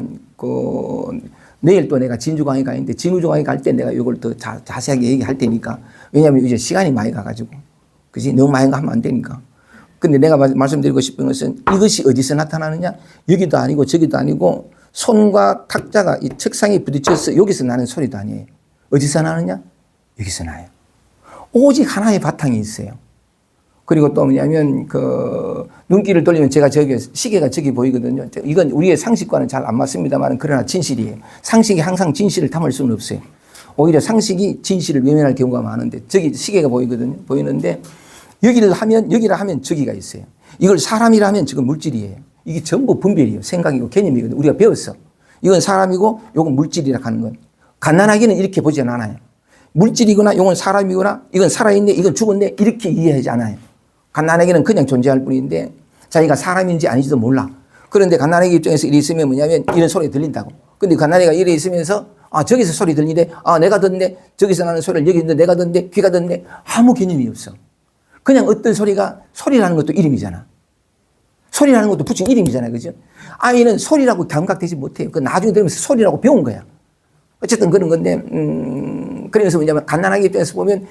내일 또 내가 진주 강의 가 있는데 진주 강의 갈 때 내가 이걸 더 자세하게 얘기할 테니까. 왜냐하면 이제 시간이 많이 가가지고. 그지? 너무 많이 가면 안 되니까. 근데 내가 말씀드리고 싶은 것은 이것이 어디서 나타나느냐? 여기도 아니고 저기도 아니고 손과 탁자가 이 책상에 부딪혀서 여기서 나는 소리도 아니에요. 어디서 나느냐? 여기서 나요. 오직 하나의 바탕이 있어요. 그리고 또 뭐냐면 그 눈길을 돌리면 제가 저기 시계가 저기 보이거든요. 이건 우리의 상식과는 잘 안 맞습니다만 그러나 진실이에요. 상식이 항상 진실을 담을 수는 없어요. 오히려 상식이 진실을 외면할 경우가 많은데 저기 시계가 보이거든요. 보이는데 여기를 하면 저기가 있어요. 이걸 사람이라 하면 지금 물질이에요. 이게 전부 분별이에요. 생각이고 개념이거든요. 우리가 배웠어. 이건 사람이고 이건 물질이라 하는 건. 갓난아기는 이렇게 보지 않아요. 물질이거나 이건 사람이거나 이건 살아있네 이건 죽었네 이렇게 이해하지 않아요. 갓난아기는 그냥 존재할 뿐인데 자기가 사람인지 아닌지도 몰라. 그런데 갓난아기 입장에서 이리 있으면 뭐냐면 이런 소리 들린다고. 근데 갓난아기가 이리 있으면서 저기서 소리 들리네. 내가 듣네. 저기서 나는 소리를 여기 있는데 내가 듣네. 귀가 듣네. 아무 개념이 없어. 그냥 어떤 소리가 소리라는 것도 이름이잖아. 소리라는 것도 붙인 이름이잖아요. 그죠? 아이는 소리라고 감각되지 못해요. 그 나중에 들으면서 소리라고 배운 거야. 어쨌든 그런 건데, 그래서 뭐냐면 갓난아기 입장에서 보면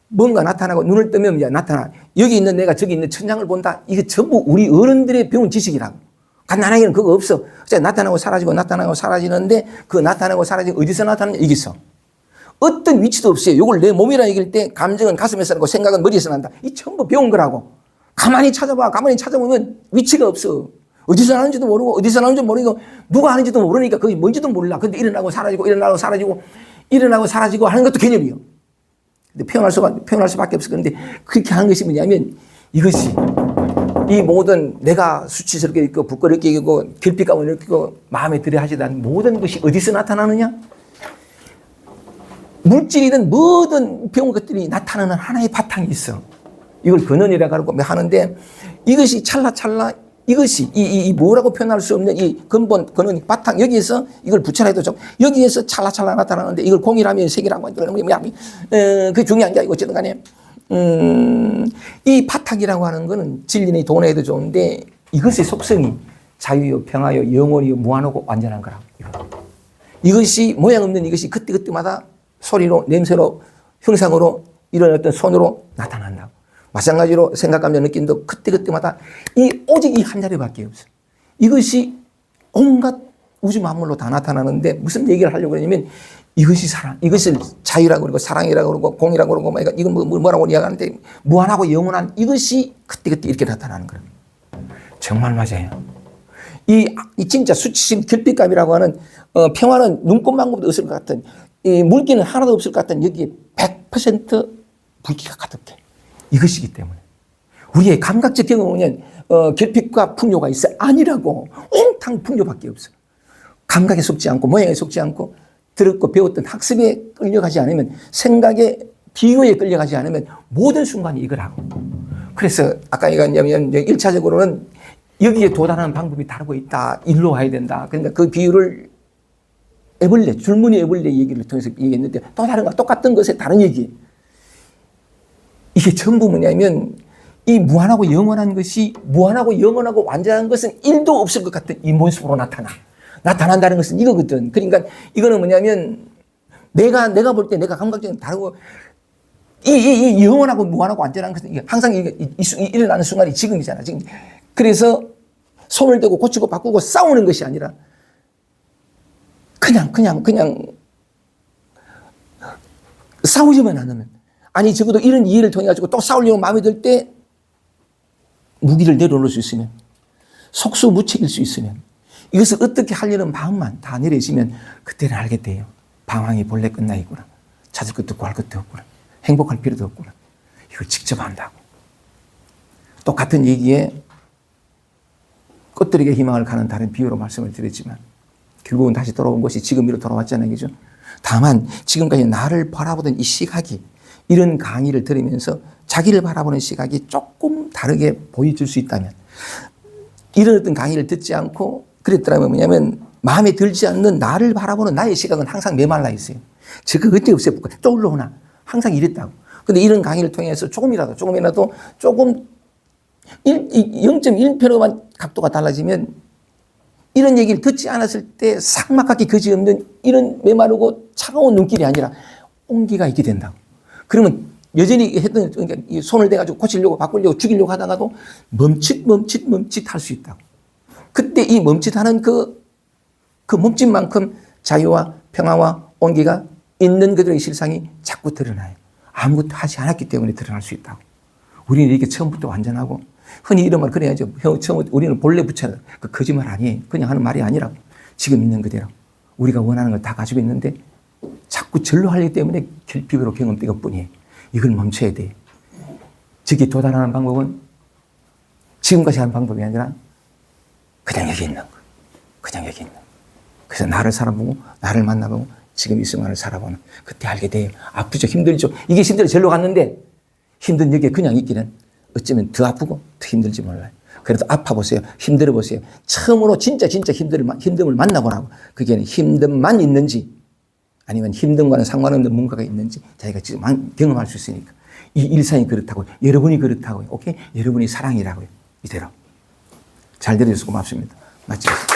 뭔가 나타나고 눈을 뜨면 나타나. 여기 있는 내가 저기 있는 천장을 본다. 이게 전부 우리 어른들의 배운 지식이라고. 갓난아기는 그거 없어. 나타나고 사라지고 나타나고 사라지는데 그 나타나고 사라지고 어디서 나타나냐? 여기서. 어떤 위치도 없어요. 이걸 내 몸이라 얘기할 때 감정은 가슴에서 나고 생각은 머리에서 난다. 이 전부 배운 거라고. 가만히 찾아봐. 가만히 찾아보면 위치가 없어. 어디서 나는지도 모르고 어디서 나는지도 모르고 누가 하는지도 모르니까 그게 뭔지도 몰라. 근데 일어나고 사라지고 일어나고 사라지고 일어나고 사라지고 하는 것도 개념이요. 근데 표현할 수밖에 없어. 그런데 그렇게 하는 것이 뭐냐면 이것이 이 모든 내가 수치스럽게 있고 부끄럽게 있고 결핍감을 느끼고 마음에 들어 하지도 않은 모든 것이 어디서 나타나느냐? 물질이든 모든 배운 것들이 나타나는 하나의 바탕이 있어. 이걸 근원이라고 하는데 이것이 찰나찰나 이것이 이 뭐라고 표현할 수 없는 이 근본 근원 바탕 여기에서 이걸 붙여놔도 좀 여기에서 찰나찰나 나타나는데 이걸 공이라면 색이라고 하는 그게 중요한 게 아니고 어쨌든 간에 이 바탕이라고 하는 거는 진리니 돈에도 좋은데 이것의 속성이 자유요 평화요 영원이요 무한하고 완전한 거라고. 이것이 모양 없는 이것이 그때그때마다 소리로 냄새로 형상으로 이런 어떤 손으로 나타난다고. 마찬가지로 생각, 감정, 느낌도 그때그때마다 오직 이 한 자리밖에 없어요. 이것이 온갖 우주 만물로 다 나타나는데 무슨 얘기를 하려고 그러냐면 이것이 사랑, 이것을 자유라고 그러고 사랑이라고 그러고 공이라고 그러고 이건 뭐라고 이야기하는데 무한하고 영원한 이것이 그때그때 이렇게 나타나는 거예요. 정말 맞아요. 이 진짜 수치심 결핍감이라고 하는 평화는 눈꽃만큼도 없을 것 같은 이 물기는 하나도 없을 것 같은 여기에 100% 물기가 가득해. 이것이기 때문에 우리의 감각적 경험은 결핍과 풍요가 있어 아니라고 온탕 풍요밖에 없어. 감각에 속지 않고 모양에 속지 않고 들었고 배웠던 학습에 끌려가지 않으면 생각에 비유에 끌려가지 않으면 모든 순간이 이거라고. 그래서 아까 얘기했냐면 1차적으로는 여기에 도달하는 방법이 다르고 있다. 일로 와야 된다. 그러니까 그 비유를 애벌레, 줄무늬 애벌레 얘기를 통해서 얘기했는데 또 다른 거 똑같은 것에 다른 얘기. 이게 전부 뭐냐면 이 무한하고 영원한 것이 무한하고 영원하고 완전한 것은 1도 없을 것 같은 이 모습으로 나타난다는 것은 이거거든. 그러니까 이거는 뭐냐면 내가 볼 때 내가 감각적인 다르고 이 영원하고 무한하고 완전한 것은 항상 일어나는 순간이 지금이잖아. 지금. 그래서 손을 대고 고치고 바꾸고 싸우는 것이 아니라 그냥 싸우지만 않으면 아니 적어도 이런 이해를 통해 가지고 또 싸우려고 마음에 들 때 무기를 내려놓을 수 있으면 속수무책일 수 있으면 이것을 어떻게 하려는 마음만 다 내려지면 그때는 알게 돼요. 방황이 본래 끝나 있구나. 찾을 것도 구할 것도 없구나. 행복할 필요도 없구나. 이걸 직접 한다고. 똑같은 얘기에 꽃들에게 희망을 가는 다른 비유로 말씀을 드렸지만 결국은 다시 돌아온 것이 지금으로 돌아왔잖아요. 그죠? 다만 지금까지 나를 바라보던 이 시각이 이런 강의를 들으면서 자기를 바라보는 시각이 조금 다르게 보여줄 수 있다면 이런 어떤 강의를 듣지 않고 그랬더라면 뭐냐면 마음에 들지 않는 나를 바라보는 나의 시각은 항상 메말라 있어요. 저거 언제 없애볼까? 또 올라오나? 항상 이랬다고. 근데 이런 강의를 통해서 조금이라도 0.1%만 각도가 달라지면 이런 얘기를 듣지 않았을 때 삭막하게 거지없는 이런 메마르고 차가운 눈길이 아니라 온기가 있게 된다고. 그러면 여전히 했던 그러니까 손을 대가지고 고치려고 바꾸려고 죽이려고 하다가도 멈칫 할 수 있다고. 그때 이 멈칫하는 그 그 몸짓만큼 자유와 평화와 온기가 있는 그들의 실상이 자꾸 드러나요. 아무것도 하지 않았기 때문에 드러날 수 있다고. 우리는 이렇게 처음부터 완전하고, 흔히 이런 말 그래야죠. 처음 우리는 본래 부처는 그 거짓말 아니에요. 그냥 하는 말이 아니라고. 지금 있는 그대로 우리가 원하는 걸 다 가지고 있는데 자꾸 절로 하기 때문에 결핍으로 경험된 것뿐이에요. 이걸 멈춰야 돼요. 저기 도달하는 방법은 지금까지 하는 방법이 아니라 그냥 여기 있는 거. 그냥 여기 있는 거. 그래서 나를 살아보고 나를 만나보고 지금 이 순간을 살아보는, 그때 알게 돼요. 아프죠. 힘들죠. 이게 힘들어 절로 갔는데 힘든 여기에 그냥 있기는 어쩌면 더 아프고 더 힘들지 몰라요. 그래도 아파보세요. 힘들어 보세요. 처음으로 진짜 힘듦을 만나보라고. 그게 힘듦만 있는지 아니면 힘듦과는 상관없는 뭔가가 있는지 자기가 지금 경험할 수 있으니까. 이 일상이 그렇다고요. 여러분이 그렇다고요. 오케이? 여러분이 사랑이라고요. 이대로. 잘 들어줘서 고맙습니다. 마치겠습니다.